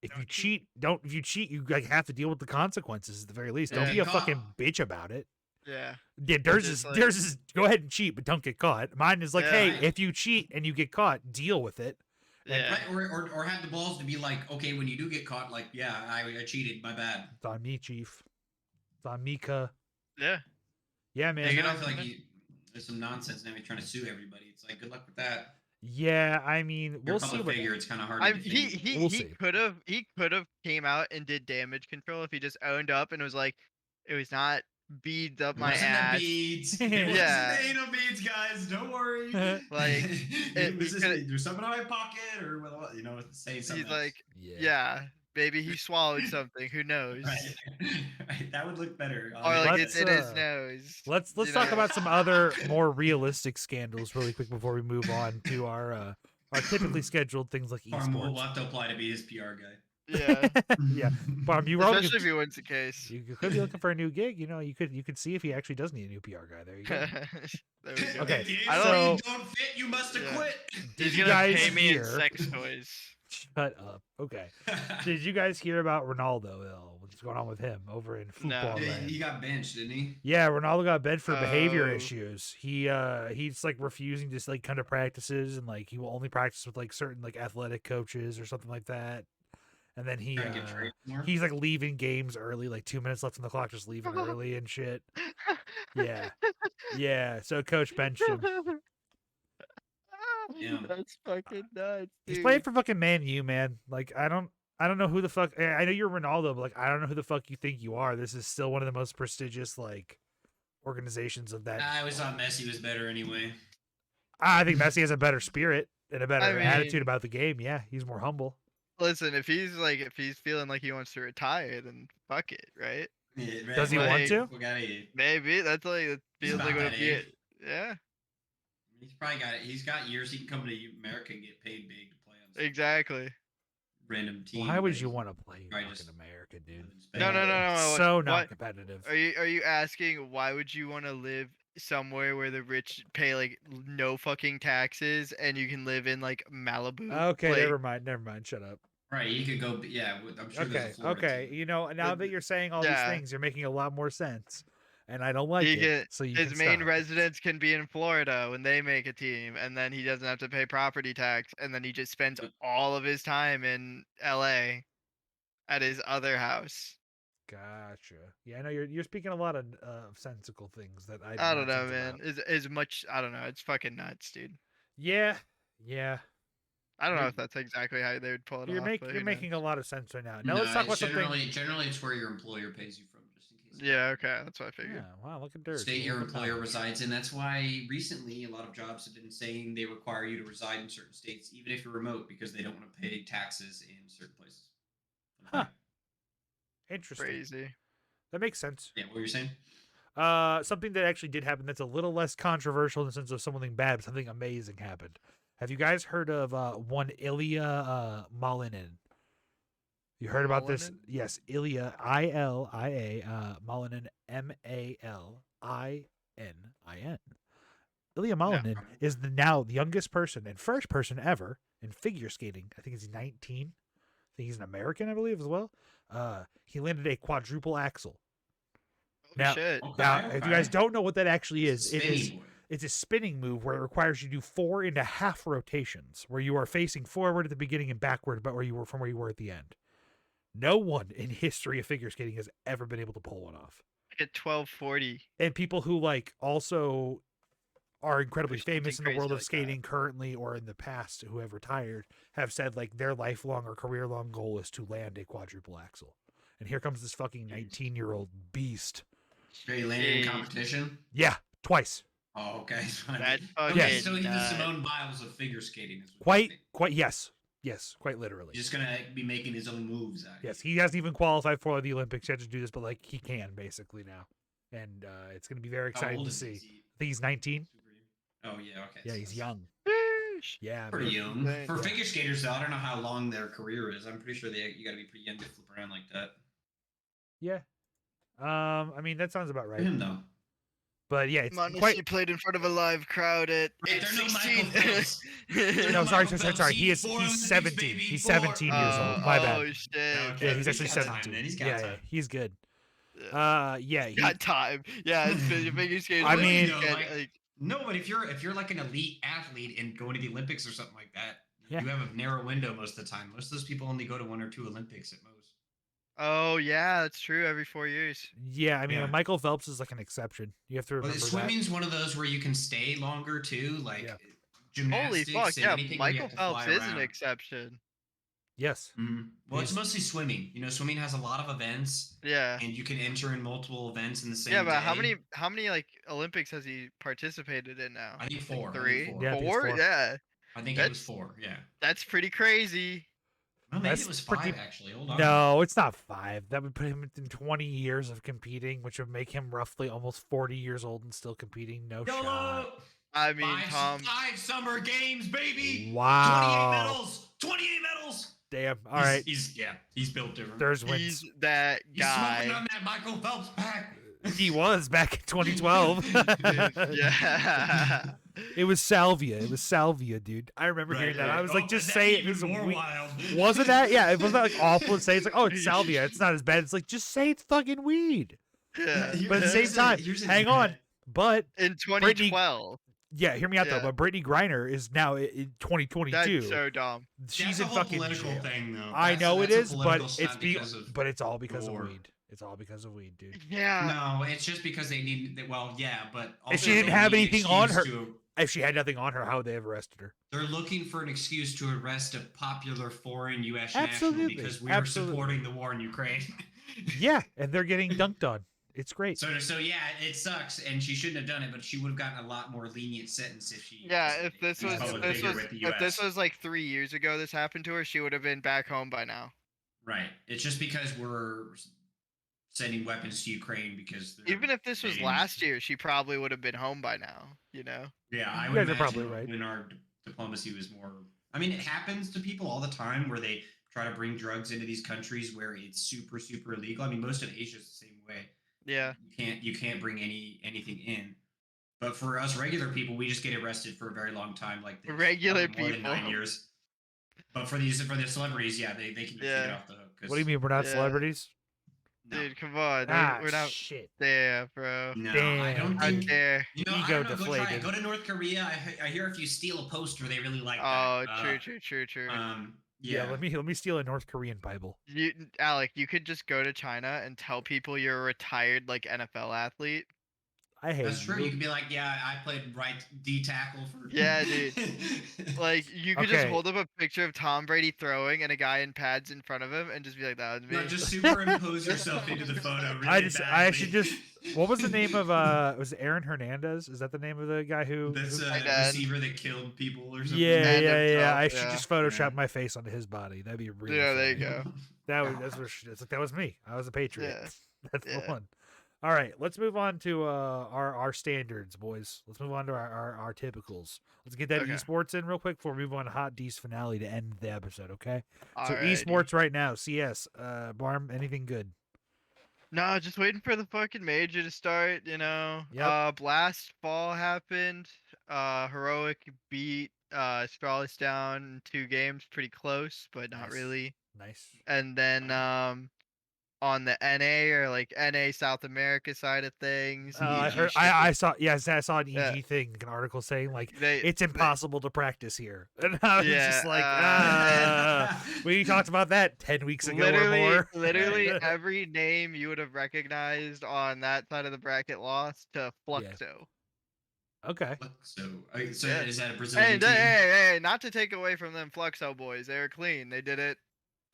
if you cheat, you like have to deal with the consequences at the very least. Don't Yeah. be a Get fucking caught. bitch about it. Yeah. Yeah, theirs just is go ahead and cheat, but don't get caught. Mine is like, Yeah. hey, if you cheat and you get caught, deal with it. Yeah. Right, or have the balls to be like, okay, when you do get caught, like, yeah, I cheated, my bad. It's on me, chief. It's on Mika. Yeah. Yeah, man. Yeah, it I off feel like the there's some nonsense now. He's trying to sue everybody. It's like, good luck with that. Yeah, I mean, You're we'll a see public what. figure. It's kind of hard to defend. He We'll see. could have came out and did damage control if he just owned up and was like, it was not beads up It my wasn't ass. the beads. Yeah. There ain't no beads, guys. Don't worry. Like, there's something in my pocket, or say something. He's like, Yeah. yeah, maybe he swallowed something. Who knows? Right. That would look better. Or like Let's, it's in his uh, nose. Let's you talk know? about some other more realistic scandals really quick before we move on to our typically scheduled things like Farm will esports. have to apply to be his PR guy. Yeah. Yeah, Barb, you were hoping Especially if he wins the case. you could be looking for a new gig. You know, you could see if he actually does need a new PR guy. There you go. There we go. Okay, If the I employees so- don't fit, you must Yeah. acquit. Did He's you gonna guys pay me in hear? sex toys. Shut up. Okay. Did you guys hear about Ronaldo? What's going on with him over in football? Yeah, land? he got benched, didn't he? Yeah, Ronaldo got benched for behavior Oh. issues. He's like refusing to like kind of practices, and like he will only practice with like certain like athletic coaches or something like that. And then Trying to get traded more. he's like leaving games early, like 2 minutes left on the clock, just leaving early and shit. Yeah, yeah. So coach benched him. Yeah. That's fucking nuts. He's dude. playing for fucking Man U, man. Like I don't know who the fuck. I know you're Ronaldo, but like I don't know who the fuck you think you are. This is still one of the most prestigious like organizations of that. I always thought Messi was better anyway. I think Messi has a better spirit and a better I mean- attitude about the game. Yeah, he's more humble. Listen, if he's feeling like he wants to retire, then fuck it, right? Yeah, right. Does he want to? Fuck outta here. Maybe that's like it He's feels like about what that it age. Yeah, He's probably got it. He's got years. He can come to America and get paid big to play on some exactly. random team. Why would that you he's want to play in Probably fucking just- America, dude? No, no, no, no. It's so not what- competitive. Are you asking why would you want to live somewhere where the rich pay like no fucking taxes and you can live in like Malibu? Okay, Like, never mind. Shut up. Right, you could go. Yeah, I'm sure. Okay, there's a Florida okay. team. You know, now The- that you're saying all yeah. these things, you're making a lot more sense, and I don't like He it. can- So you his can main stop. residence can be in Florida when they make a team, and then he doesn't have to pay property tax, and then he just spends all of his time in LA at his other house. Gotcha. Yeah, I know you're speaking a lot of sensical things that I I don't know, man. Is much I don't know. It's fucking nuts, dude. Yeah. I don't know You're- if that's exactly how they would pull it You're off. making but you're who making a knows? lot of sense right now. Now let's talk about it's something. generally it's where your employer pays you from, just in case. Yeah, okay, that's what I figured. Yeah, wow, look at dirt. State your employer resides in. That's why recently a lot of jobs have been saying they require you to reside in certain states, even if you're remote, because they don't want to pay taxes in certain places. Huh. Interesting. Crazy. That makes sense. Yeah, what were you saying? Something that actually did happen that's a little less controversial in the sense of something bad, but something amazing happened. Have you guys heard of one Ilya Malinin? You heard about this? Malinin? Yes, Ilya Ilia Malinin Malinin. Ilya Malinin is the now youngest person and first person ever in figure skating. I think he's 19. I think he's an American, I believe, as well. He landed a quadruple axel. Holy Now- shit. Now, if you guys don't know what that actually is, it is Spinny boy. it's a spinning move where it requires you to do 4.5 rotations, where you are facing forward at the beginning and backward, but where you were at the end. No one in history of figure skating has ever been able to pull one off. Like at 1240. And people who like also are incredibly There's something famous in the crazy world of like that. skating currently or in the past who have retired have said like their lifelong or career long goal is to land a quadruple axel. And here comes this fucking 19-year-old beast. Straight landed in Jeez. competition. Yeah, twice. Oh, okay. That's Okay, fucking so he's the nuts. Simone Biles of figure skating. Is what you think. Quite yes. Yes, quite literally. He's just gonna be making his own moves. Yes, he hasn't even qualified for the Olympics yet to do this, but like he can basically now, and it's going to be very How exciting old to is see. he? I Is he think he's 19. Oh yeah, okay. Yeah, so he's that's young. Sheesh. Yeah, Pretty man. young insane. for Yeah. figure skaters. Though I don't know how long their career is. I'm pretty sure you got to be pretty young to flip around like that. Yeah. I mean that sounds about For right. him though. But yeah, it's Minus quite. he played in front of a live crowd at Right, they're no 16. Michael Phelps. They're No, sorry. Michael Phelps. He's Four Olympics, 17. baby, He's four. 17 years old. My bad. Oh shit. Okay. Yeah, he's actually He's got 17. time, man. He's got yeah, time. he's good. Yeah. Yeah, he, Got time. Yeah, it's figure skaters. I like, mean- you No, get, like- No, but if you're like an elite athlete and going to the Olympics or something like that, Yeah. you have a narrow window most of the time. Most of those people only go to 1 or 2 Olympics at most. oh yeah, that's true. Every 4 years. yeah. I mean, Yeah. Michael Phelps is like an exception. You have to Well, remember that. swimming's one of those where you can stay longer too, like Yeah. Holy gymnastics fuck! and Yeah, anything where you Michael have to Phelps fly is an around. exception. Yes. Well, it's He's- mostly swimming. You know, swimming has a lot of events, Yeah. and you can enter in multiple events in the same Yeah, but day. how many like Olympics has he participated in now? I think Like 4. I think 3? four. Yeah, I think it's 4. Yeah. I think it That's- was 4. Yeah. That's pretty crazy. Well, maybe That's it was 5 pretty- actually. Hold on. No, it's not 5. That would put him in 20 years of competing, which would make him roughly almost 40 years old and still competing. No shot. YOLO! I mean, Tom. 5 summer games, baby. Wow. 28 medals. 28 medals. Damn. All right. He's built different. There's He's wins. that He's smoking guy. on that Michael Phelps pack. He was back in 2012. Yeah. It was salvia. It was salvia, dude. I remember hearing that. I was like, just say it. It was more weak. wild. Wasn't that? Yeah, it wasn't that like awful to say. It's like, oh, it's salvia. It's not as bad. It's like, just say it's fucking weed. Yeah. But at the same time, hang on. But In 2012. yeah, hear me out though. Yeah. But Brittany Griner is now in 2022. That's so dumb. She's That's in a whole fucking political jail. thing, though. I know it that's a is, but political it's stunt because of but it's all because of war. weed. It's all because of weed, dude. Yeah. No, it's just because they need. Well, yeah, but If she also didn't they have need anything on excuse her- to- If she had nothing on her, how would they have arrested her? they're looking for an excuse to arrest a popular foreign U.S. Absolutely, national because we absolutely. are supporting the war in Ukraine. Yeah, and they're getting dunked on. It's great. So yeah, it sucks, and she shouldn't have done it, but she would have gotten a lot more lenient sentence if she. Yeah, if this was public this figure was with the if this US. was like 3 years ago this happened to her, she would have been back home by now. Right. It's just because we're sending weapons to Ukraine because they're Even if this was invading. last year, she probably would have been home by now, you know? Yeah, I You would guys are imagine probably right. when our diplomacy was more. I mean, it happens to people all the time where they try to bring drugs into these countries where it's super super illegal. I mean, most of Asia is the same way. Yeah. You can't bring anything in. But for us regular people, we just get arrested for a very long time, like this, Regular probably more than 9 people. years. But for the celebrities, yeah, they can just get off the hook. 'cause- What do you mean we're not Yeah. celebrities? No. Dude, come on. Ah, We're not shit. there, bro. No, Damn. I don't How think. dare. You know, Ego I don't know, go try deflated. it. Go to North Korea. I hear if you steal a poster, they really like Oh, that. true. Yeah, Yeah. let me steal a North Korean Bible. Alec, you could just go to China and tell people you're a retired like NFL athlete. I hate That's true. you. You could be like, yeah, I played right D tackle for. Yeah, dude. Like you could just Okay. hold up a picture of Tom Brady throwing and a guy in pads in front of him and just be like, that was me. No, just superimpose yourself into the photo. Really I actually badly. just what was the name of was it Aaron Hernandez? Is that the name of the guy who? That's who- a My dad. receiver that killed people or something. yeah, Random yeah. stuff, I should yeah. just Photoshop Yeah. my face onto his body. That'd be really. Yeah, there you funny. go. That was that's what it's like. That was me. I was a patriot. Yeah. That's the Yeah. one. All right, let's move on to our standards, boys. Let's move on to our typicals. Let's get that Okay. esports in real quick before we move on to Hot D's finale to end the episode. Okay. So Alrighty. esports right now. CS. Barm. Anything good? No, just waiting for the fucking major to start, you know. Yep. Blast Fall happened. Heroic beat Sprawless down in 2 games, pretty close, but not Nice. really. Nice. And then on the NA or like NA South America side of things, I EG heard. shit. I saw. Yes, I saw an EG Yeah. thing, an article saying like they it's impossible to practice here, and I was just Yeah, like, we talked about that 10 weeks ago or more. literally every name you would have recognized on that side of the bracket lost to Fluxo. Okay. So Yeah. is that a Hey, Brazilian hey, team? hey, not to take away from them Fluxo boys. They were clean. They did it.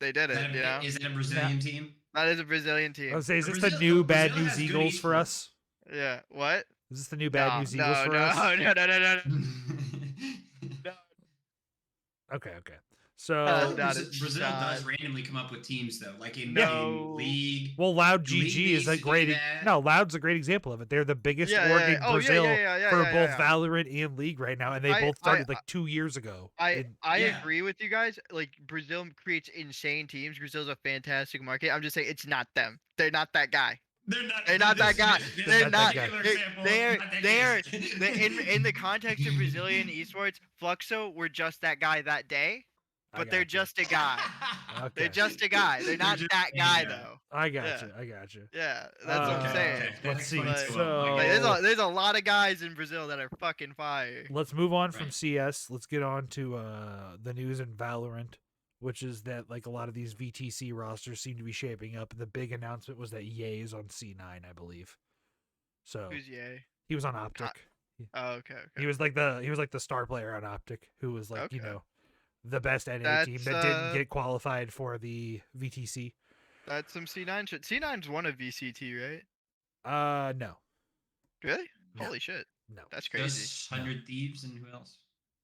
They did Is it, that you know? is it a Brazilian team? That is a Brazilian I team. was say, is this the Brazil- new Bad Brazil News has good Eagles for esports. us? Yeah. What? Is this the new Bad News Eagles for no, us? no. Okay. So I feel like Not a Brazil does shot. randomly come up with teams though, like in No. league. well, Loud League GG is needs a to do great that. no, Loud's a great example of it. They're the biggest Yeah, org yeah, yeah. in Oh, yeah, Brazil yeah, for both yeah. Valorant and League right now, and they I, both I, started like 2 years ago. I Yeah. agree with you guys. Like Brazil creates insane teams. Brazil's a fantastic market. I'm just saying it's not them. They're not that guy. They're not that guy. They're not that not. guy. In the context of Brazilian esports, Fluxo were just that guy that day, I but they're got you. just a guy. Okay. They're just a guy. They're not just that a guy guy. though. I got Yeah. you. I got you. Yeah, that's what I'm saying. Okay. Let's That see. explains Like- it well. Like, So there's a lot of guys in Brazil that are fucking fire. let's move on from Right. CS. Let's get on to the news in Valorant, which is that like a lot of these VTC rosters seem to be shaping up. And the big announcement was that Ye is on C9, I believe. So Who's Ye? he was on Optic. Oh, okay. He was like the star player on Optic, who was like Okay. the best NA team That's, that didn't get qualified for the VTC. That's some C9 shit. C9's one of VCT, right? No, Really? No. Holy shit. no. That's crazy. Just 100 Thieves and who else?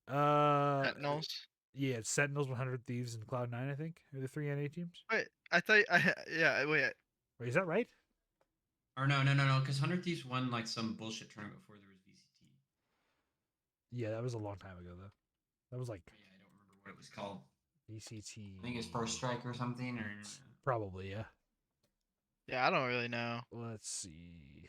Sentinels. Yeah, it's Sentinels, 100 Thieves, and Cloud9, I think, are the three NA teams. Wait, I thought. Yeah, wait. Wait, is that right? Or no, because 100 Thieves won like some bullshit tournament before there was VCT. Yeah, that was a long time ago though. That was like Yeah, I don't remember what it was called. VCT. I think it's First Strike or something. Or Probably, yeah. Yeah, I don't really know. Let's see.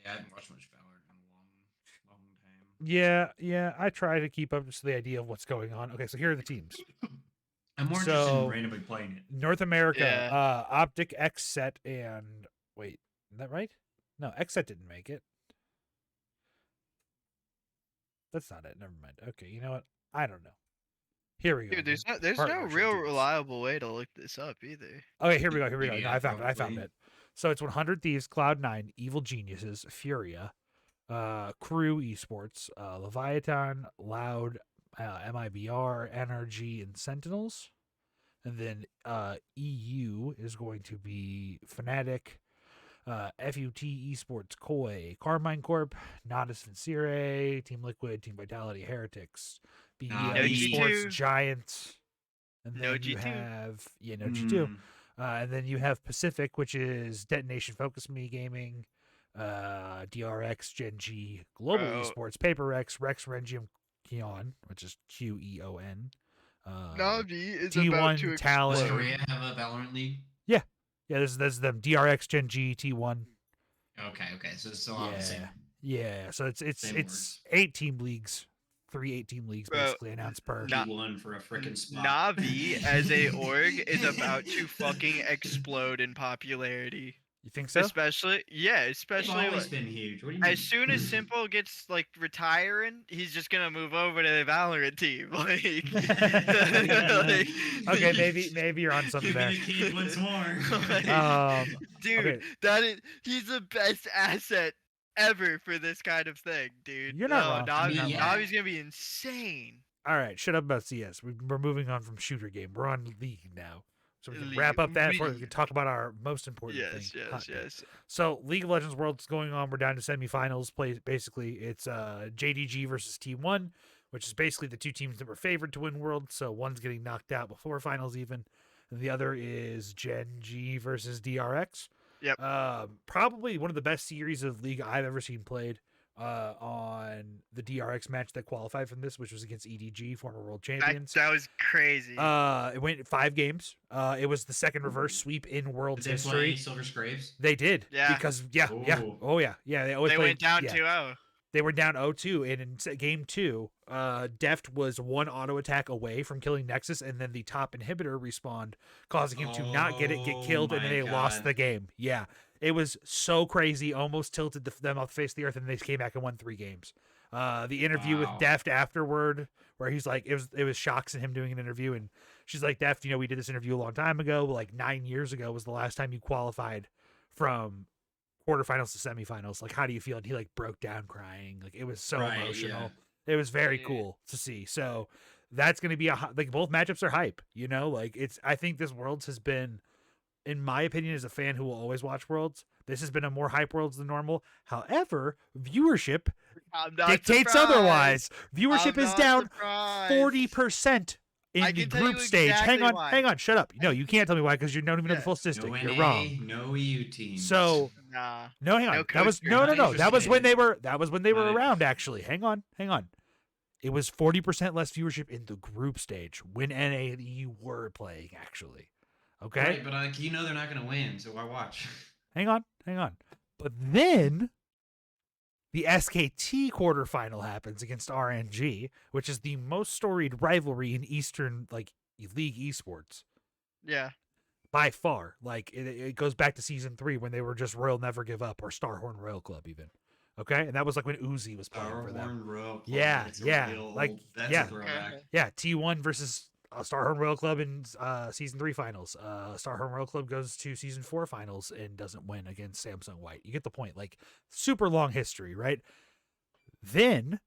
yeah, I haven't watched much Valorant in a long time. Yeah, I try to keep up to the idea of what's going on. Okay, so here are the teams. I'm more interested So- in randomly playing it. North America, Yeah. Optic, XSET, and wait, is that right? No, XSET didn't make it. That's not it. Never mind. Okay, you know what? I don't know. Here we go. Dude, there's no Partnership real teams. reliable way to look this up either. Okay, here we go. No, Yeah, I found probably. it. So it's 100 Thieves, Cloud9, Evil Geniuses, Furia, Crew Esports, Leviathan, Loud, MIBR, NRG, and Sentinels. And then EU is going to be Fnatic, FUT Esports, Koi, Carmine Corp, Nodus Vincere, Team Liquid, Team Vitality, Heretics, BBL No Esports, G2. Giants. And No then you G2. have no G2. Mm. And then you have Pacific, which is Detonation Focus Me Gaming, DRX, Gen G, Global Oh. Esports, PaperX, Rex Rengium Keon, which is QEON. Navi is T1 about to Talon. Does explode. Korea have a Valorant league? Yeah, there's them. DRX, Gen G, T1. Okay, so it's still on the same. Yeah. So it's Same words. 8-team leagues, 3 8-team leagues Bro, basically announced per. Na- One for a freaking spot. Navi as a org is about to fucking explode in popularity. You think so? Especially They've like, always been huge. What do you mean? as soon as Simple gets like retiring, he's just gonna move over to the Valorant team. Like, Okay, maybe you're on something Give there. me the kid once more. Dude, okay. he's the best asset ever for this kind of thing, dude. You're not wrong. Navi, I mean, yeah. Navi's gonna be insane. All right, shut up about CS. We're moving on from shooter game. We're on league now. So we can League. wrap up that before we League. can talk about our most important Yes, thing. yes, hot take. yes. So League of Legends World's going on. We're down to semifinals. Basically, it's JDG versus T1, which is basically the two teams that were favored to win World. So one's getting knocked out before finals even, and the other is Gen G versus DRX. Yep. Probably one of the best series of League I've ever seen played. On the DRX match that qualified from this, which was against EDG, former world champions. That was crazy. It went 5 games. It was the second reverse sweep in World's Did they play history. Silver Scrapes? They did. Yeah. Because Ooh. Oh yeah. They always They played, went down yeah. 2-0. They were down 0-2, and in game 2, Deft was one auto attack away from killing Nexus, and then the top inhibitor respawned, causing him to not get killed, and then they my lost God. the game. Yeah, it was so crazy, almost tilted them off the face of the earth, and they came back and won 3 games. The interview with Wow. Deft afterward, where he's like, it was Shocks and him doing an interview, and she's like, Deft, we did this interview a long time ago, like 9 years ago was the last time you qualified from quarterfinals to semifinals. Like, how do you feel? And he like broke down crying. Like, it was so Right, emotional. It was very Yeah. cool to see. So that's going to be like both matchups are hype, like I think this Worlds has been in my opinion, as a fan who will always watch Worlds, this has been a more hype Worlds than normal. However, viewership I'm not dictates surprised. otherwise. Viewership I'm is not down surprised. 40% in I the can tell group you stage. exactly why. Hang on, shut up. No, you can't tell me why because you don't even know the Yeah. full statistic. No You're NA, wrong. no EU teams. So Nah. no, hang on. No That was coaster. no. Not That was interested when in they it. were. That was when they were Not around. interested. Actually, hang on. It was 40% less viewership in the group stage when NA and EU were playing. Actually, okay. Right, but like, they're not going to win, so why watch? Hang on. But then the SKT quarterfinal happens against RNG, which is the most storied rivalry in Eastern league esports Yeah. by far. Like it goes back to season 3 when they were just Royal Never Give Up or Starhorn Royal Club even. Okay, and that was like when Uzi was playing for them. Starhorn Royal Club. Yeah, That's yeah, a real like, old, that's yeah. a throwback. Yeah, T1 versus Starhorn Royal Club in season 3 finals. Starhorn Royal Club goes to season 4 finals and doesn't win against Samsung White. You get the point. Like super long history, right? Then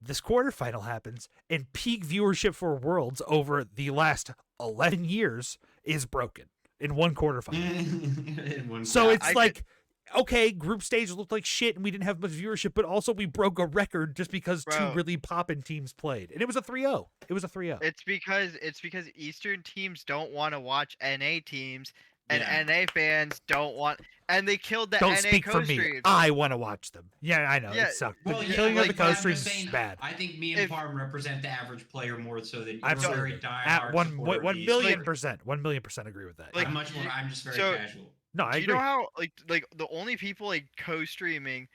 this quarterfinal happens, and peak viewership for Worlds over the last 11 years is broken in one quarterfinal. In one So shot. it's like, okay, group stage looked like shit and we didn't have much viewership, but also we broke a record just because two Bro. really poppin' teams played. And it was a 3-0. It was a 3-0. It's because Eastern teams don't want to watch NA teams, and Yeah. NA fans don't want, and they killed the Don't NA speak for me. co-streams. I want to watch them. Yeah, I know. Yeah, It sucked. Well, The yeah, killing like, of the but I'm co-streams just is saying, bad. I think me and If- Parm represent the average player more so than you're Absolutely. very diehard At 1 supporter of these. million Like- percent. 1 million percent agree with that. Like, I'm much more. I'm just very so- casual. No, I Do you agree. know how like the only people like co-streaming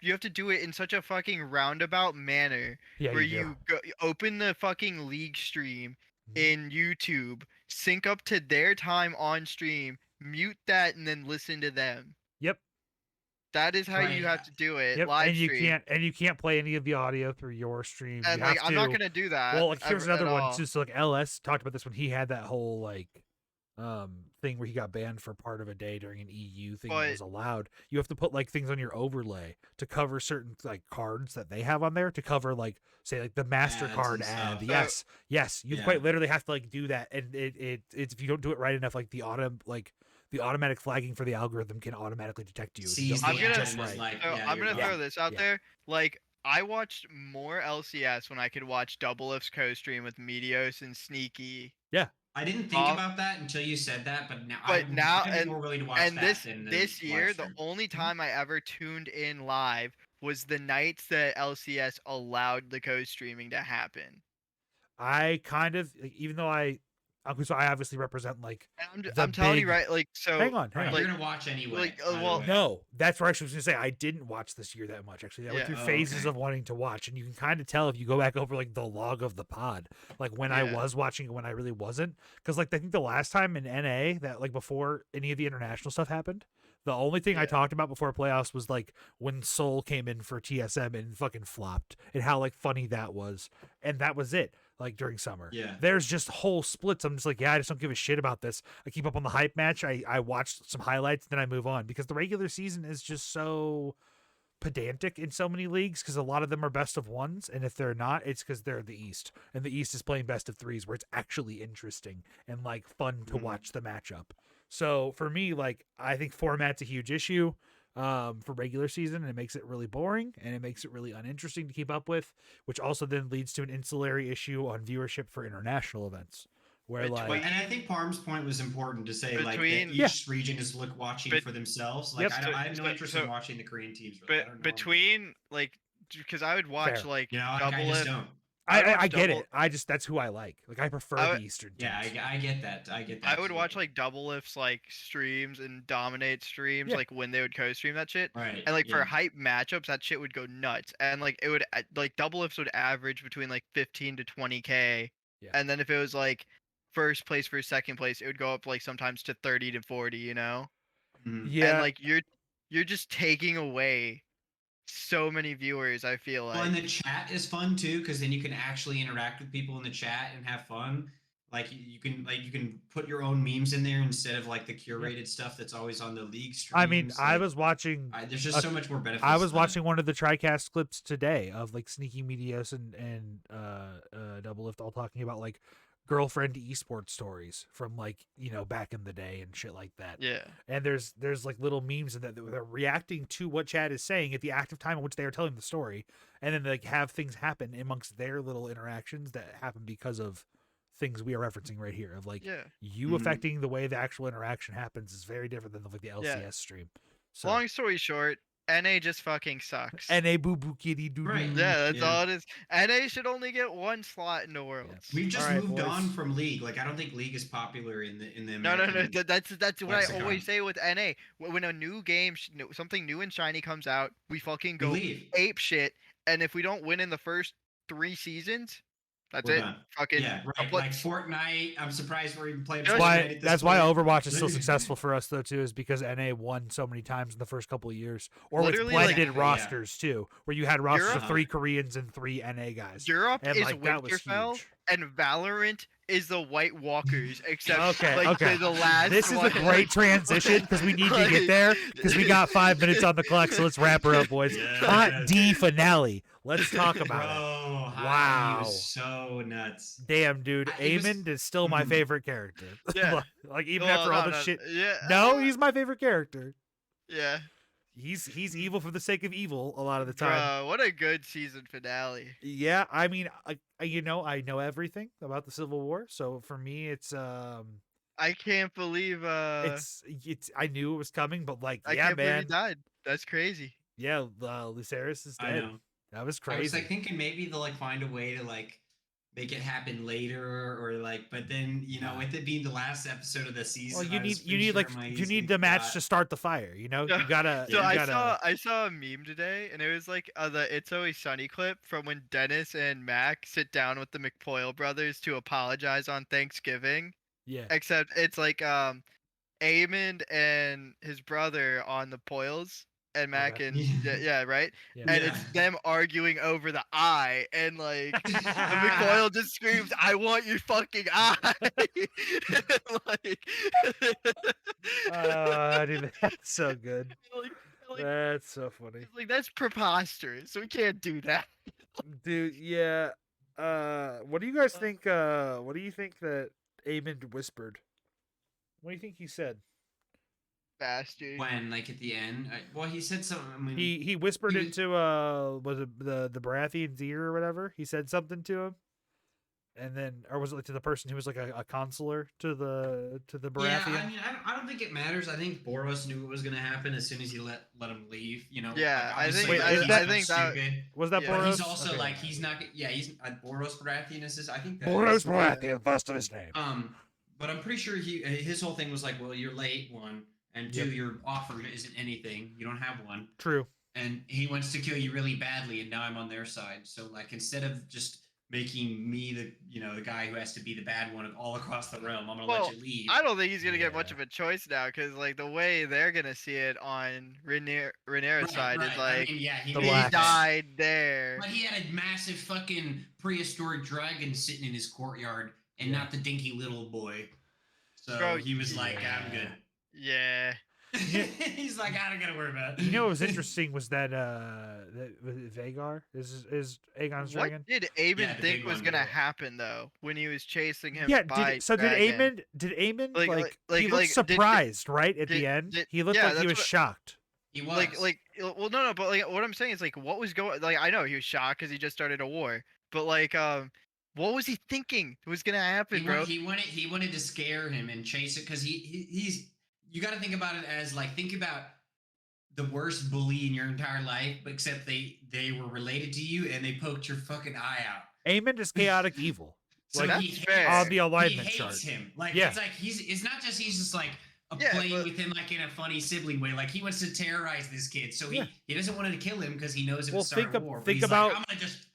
you have to do it in such a fucking roundabout manner Yeah, where you you open the fucking league stream Mhm. in YouTube, sync up to their time on stream, mute that, and then listen to them. Yep. That is how you Right. have to do it. Yep. Live And you stream. can't play any of the audio through your stream. And you like have I'm not to- gonna do that. Well, like, here's ever- another at one all. too. So like LS talked about this when he had that whole thing where he got banned for part of a day during an EU thing that But- was allowed. You have to put like things on your overlay to cover certain like cards that they have on there to cover like say like the MasterCard and ad. stuff. Yes. You Yeah. quite literally have to like do that, and it's if you don't do it right enough, like the automatic flagging for the algorithm can automatically detect you. if you Sees don't I'm the do it gonna- just ad and is right. like, So yeah, I'm you're gonna done. throw this out Yeah. there. Like I watched more LCS when I could watch Double F's co-stream with Meteos and Sneaky. I didn't think Off- about that until you said that, but now But now- I'm more willing to watch And that this than this year, live the stream. only time I ever tuned in live was the nights that LCS allowed the co-streaming to happen. I kind of even though I obviously represent like And The I'm telling you, big- right? Like so. hang on. Right, like- you're gonna watch anyway. like, by the well, way. No, that's what I was going to say. I didn't watch this year that much. Actually, I went Yeah. through Oh, phases okay. of wanting to watch, and you can kind of tell if you go back over like the log of the pod, like when I Yeah. was watching and when I really wasn't. Because like I think the last time in NA that like before any of the international stuff happened, the only thing I Yeah. talked about before playoffs was like when Seoul came in for TSM and fucking flopped, and how like funny that was, and that was it. Like during summer, Yeah. there's just whole splits. I'm just like, yeah, I just don't give a shit about this. I keep up on the hype match. I watched some highlights, then I move on because the regular season is just so pedantic in so many leagues because a lot of them are best of ones, and if they're not, it's because they're the East, and the East is playing best of threes where it's actually interesting and like fun to Mhm. watch the matchup. So for me, like I think format's a huge issue for regular season, and it makes it really boring and it makes it really uninteresting to keep up with, which also then leads to an ancillary issue on viewership for international events where Which like Well, and I think Parm's point was important to say, like, Between- that each region is watching But- for themselves. Like, Yep. I have no So- interest so- in watching the Korean teams. Really. I But don't know. between like, because I would watch Fair. like you know, I Double just F. don't. I would I watch get double- it. I just that's who I like. Like I prefer I the would- Eastern teams. Yeah, I get that. I get that. I would too. watch like Double If's like streams and Dominate streams, Yeah. like when they would co-stream that shit. right, And like for yeah. hype matchups, that shit would go nuts. And like it would like Double Ifs would average between like 15 to 20K. Yeah. And then if it was like first place for second place, it would go up like sometimes to 30 to 40, you know? Mhm. Yeah, And like you're just taking away so many viewers, I feel Well, like. and the chat is fun too, because then you can actually interact with people in the chat and have fun. Like you can put your own memes in there instead of like the curated stuff that's always on the league streams. I mean, I Like, was watching. there's just a- so much more benefits. I was to that. watching one of the TriCast clips today of like Sneaky Medios and Double Lift all talking about like girlfriend esports stories from like, back in the day and shit like that. Yeah. And there's like little memes in that they're reacting to what Chad is saying at the active time in which they are telling the story, and then they like have things happen amongst their little interactions that happen because of things we are referencing right here. Of like you affecting the way the actual interaction happens is very different than like the LCS stream. So Long story short, NA just fucking sucks. NA boo boo kitty doo doo. Right. Yeah, that's all it is. NA should only get one slot in the Worlds. We've just All right, moved boys. on from League. Like I don't think League is popular in the No. American That's what I lexicon. always say with NA. When a new game, something new and shiny comes out, we fucking go leave. ape shit. And if we don't win in the first 3 seasons, that's We're it. done. Fucking Yeah, right. Like Fortnite, I'm surprised we're even playing That's Fortnite Why, at this that's why point. Overwatch is so successful for us though too, is because NA won so many times in the first couple of years, or with Literally, like- blended rosters too, where you had rosters Europe- of 3 Koreans and 3 NA guys. Europe And is like that was Winterfell, huge. and Valorant is the White Walkers, except Okay, like okay. the last. This is one. a great transition because we need to Like- get there because we got 5 minutes on the clock, so let's wrap her up, boys. Yeah, Hot yeah. D finale. Let's talk Bro, about it. Hot Wow. D was so nuts. Damn, dude, It was- Aemond is still my Mhm. favorite character. Yeah. like even Well, after all no, the no, shit. Yeah. No, he's my favorite character. Yeah. He's evil for the sake of evil a lot of the time. Bruh, what a good season finale. Yeah, I mean, I know everything about the Civil War, so for me, it's I can't believe it's I knew it was coming, but like, I yeah, can't believe he man, died. That's crazy. yeah, Lucerys is I dead. know. That was I was crazy. like thinking maybe they'll like find a way to like make it happen later or like, but then with it being the last episode of the season. Well, you I was need pretty like sure my you need instinct the match got- to start the fire. You know, Yeah. you gotta. So you I gotta, saw a meme today, and it was like the "It's Always Sunny" clip from when Dennis and Mac sit down with the McPoyle brothers to apologize on Thanksgiving. yeah. Except it's like Aemond and his brother on the Poils, and Mac Okay. and yeah, right. Yeah. And Yeah. it's them arguing over the eye, and like the McCoyle just screams, "I want your fucking eye!" like, Dude, that's so good. like, That's so funny, it's like that's preposterous. We can't do that. dude. Yeah. What do you guys think? What do you think that Aemond whispered? What do you think he said? Bastard. When like at the end, well, he said something. I mean, He whispered He was- into was it the Baratheon's ear or whatever? He said something to him, and then or was it like to the person who was like a consular to the Baratheon? Yeah, I mean, I don't think it matters. I think Boros knew what was going to happen as soon as he let him leave. Yeah, I think- Wait, like, is he's that- not I think that- stupid. Was that Yeah, But Boros? he's also Okay. like he's not. Yeah, he's Boros Baratheon is his. I think that Boros that's- Baratheon, first of his name. But I'm pretty sure his whole thing was like, well, you're late, one, and two, Yep. your offer isn't anything. You don't have one, True. and he wants to kill you really badly, and now I'm on their side. So like, instead of just making me the guy who has to be the bad one all across the realm, I'm gonna Well, let you leave. I don't think he's gonna get much Yeah. of a choice now, because like the way they're gonna see it on Rhaenyra's Right, side right. is like I mean, yeah, he The made he blacks. died there. But he had a massive fucking prehistoric dragon sitting in his courtyard, and Yeah. not the dinky little boy. So Bro, he was like, I'm good. Yeah. He's like, I don't gotta worry about it. You know what was interesting was that Vagar is Aegon's What dragon. did Aemond Yeah, the think big was one, gonna yeah. happen though when he was chasing him? Yeah. by Did dragon? Aemond Like- like, like- he like, looked did- surprised right at did- the end? did- He looked yeah, like he that's was what- shocked. He was. Well, no, but like what I'm saying is like what was going, like I know he was shocked because he just started a war, but like what was he thinking was gonna happen, bro? He wanted to scare him and chase it because he's. You got to think about it as like think about the worst bully in your entire life, but except they were related to you and they poked your fucking eye out. Aemond is chaotic evil. So Like, he that's hates, fair. on the alignment he chart. hates him. Like Yeah. it's like it's not just he's just like Yeah, playing but- with him like in a funny sibling way. Like he wants to terrorize this kid, so Yeah. he doesn't want to kill him because he knows it Well, would start think a ab- war. But think he's about- like, I'm gonna just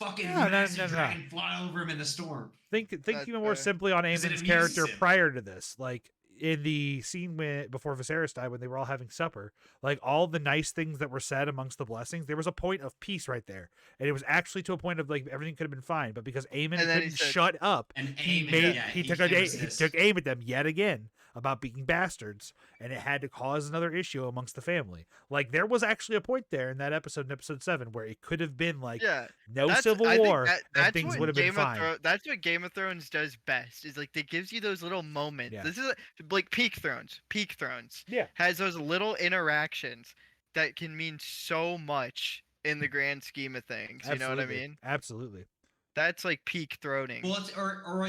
fucking No, no, massive no, no. dragon fly over him in the storm. Think That's even more fair. simply on 'Cause it Aemond's amuses character him. prior to this, like in the scene before Viserys died, when they were all having supper, like all the nice things that were said amongst the blessings, there was a point of peace right there, and it was actually to a point of like everything could have been fine, but because Aemond And then he couldn't said- shut up, And he Aemond, made yeah, he he took can't he resist. took aim at them yet again about being bastards, and it had to cause another issue amongst the family. Like there was actually a point there in that episode, in episode 7, where it could have been like no civil I think war, and that's things what would have been Game of fine. That's what Game of Thrones does best. Is like it gives you those little moments. Yeah. This is like Peak Thrones. Peak Thrones Yeah. has those little interactions that can mean so much in the grand scheme of things. You know what I Absolutely. mean? Absolutely. That's like peak throning. Well,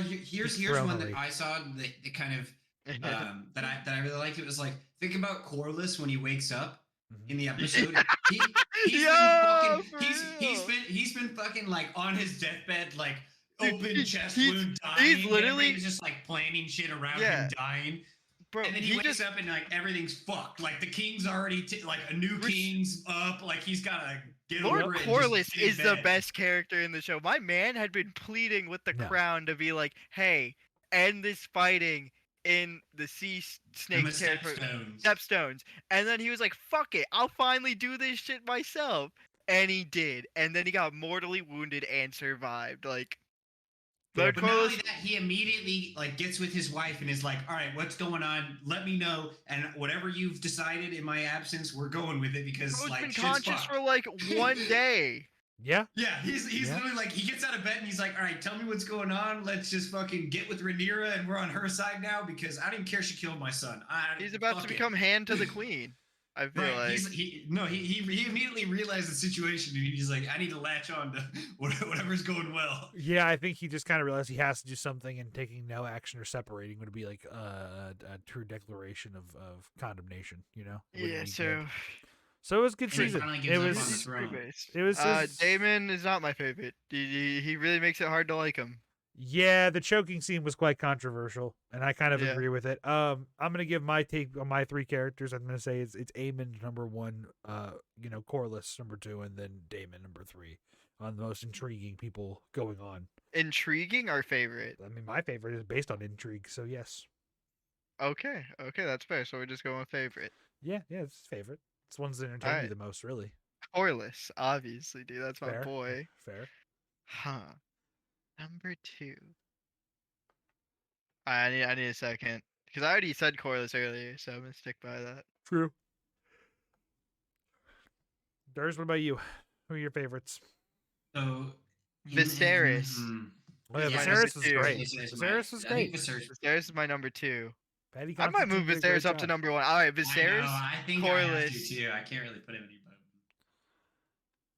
here's one that I saw that kind of that I really liked. It was like, think about Corliss when he wakes up in the episode. He's been fucking like on his deathbed, like open chest wound, dying. He's literally just like planning shit around him dying. Bro, and then he wakes up and like everything's fucked. Like the king's already like a new king's up. Like he's gotta get Lord over it. Corliss is the best character in the show. My man had been pleading with the crown to be like, "Hey, end this fighting in the sea snake stepstones." And then he was like, "Fuck it, I'll finally do this shit myself." And he did. And then he got mortally wounded and survived. Like. But not only that, he immediately like gets with his wife and is like, "All right, what's going on? Let me know, and whatever you've decided in my absence, we're going with it because Bro's like been shit's conscious fucked." for like 1 day. Yeah. Yeah, he's literally like, he gets out of bed and he's like, "All right, tell me what's going on. Let's just fucking get with Rhaenyra and we're on her side now because I didn't care she killed my son." He's about to become hand to the queen. I feel like he immediately realized the situation and he's like, "I need to latch on to whatever's going well." Yeah, I think he just kind of realized he has to do something, and taking no action or separating would be like a true declaration of condemnation. You know? Yeah. So it was a good season. It was. Daemon is not my favorite. He really makes it hard to like him. Yeah, the choking scene was quite controversial, and I kind of agree with it. I'm gonna give my take on my 3 characters. I'm gonna say it's Aemond number 1, Corliss number 2, and then Daemon number 3 on the most intriguing people going on. Intriguing or favorite? I mean, my favorite is based on intrigue, so yes. Okay, that's fair. So we're just going with favorite. Yeah, it's favorite. It's ones that entertain me the most, really. Corliss, obviously, dude. That's my boy. Fair. Huh. Number 2. I need a second because I already said Corliss earlier, so I'm gonna stick by that. True. Durs, what about you? Who are your favorites? So Viserys. Viserys is great. Viserys is great. Viserys is my number 2. I might move Viserys up to number 1. All right, Viserys. I think Corliss. I have to too. I can't really put him any above.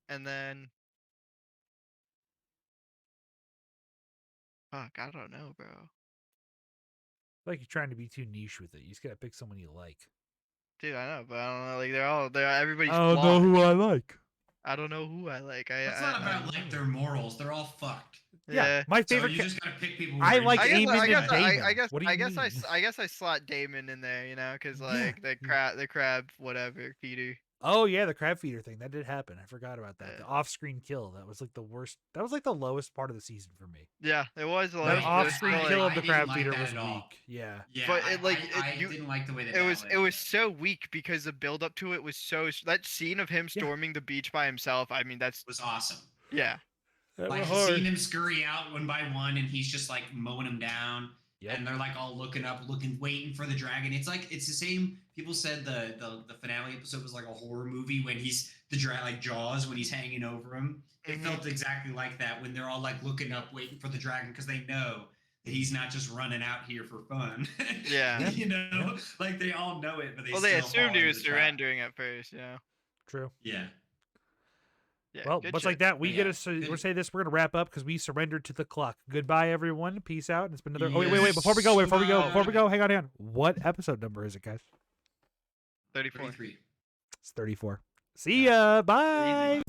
And then. Fuck, I don't know, bro. Like you're trying to be too niche with it. You just gotta pick someone you like. Dude, I know, but I don't know. Like everybody's. I don't know who I like. I don't know who I like. It's not about like their morals. They're all fucked. Yeah, my favorite. So you just gotta pick people. I like Aemond and Daemon. I guess I slot Daemon in there, you know, because like the crab, whatever, feeder. Oh yeah, the crab feeder thing that did happen. I forgot about that. The off-screen kill, that was like the worst. That was like the lowest part of the season for me. Yeah, it was. The off-screen kill of the crab feeder was weak. Yeah, but I didn't like the way that it was so weak because the build up to it was so. That scene of him storming the beach by himself. I mean, was awesome. Yeah, like seeing him scurry out one by one, and he's just like mowing them down. Yep. And they're like all looking up, waiting for the dragon. It's like it's the same. People said the finale episode was like a horror movie when he's like Jaws when he's hanging over him. It felt exactly like that when they're all like looking up, waiting for the dragon because they know that he's not just running out here for fun. Yeah, you know, like they all know it, but they assumed he was surrendering at first. Yeah, true. Yeah. Yeah, well, much like that, we're say this. We're gonna wrap up because we surrendered to the clock. Goodbye, everyone. Peace out. It's been another. Oh wait! Before we go, hang on. What episode number is it, guys? 34. It's 34. See ya. Bye.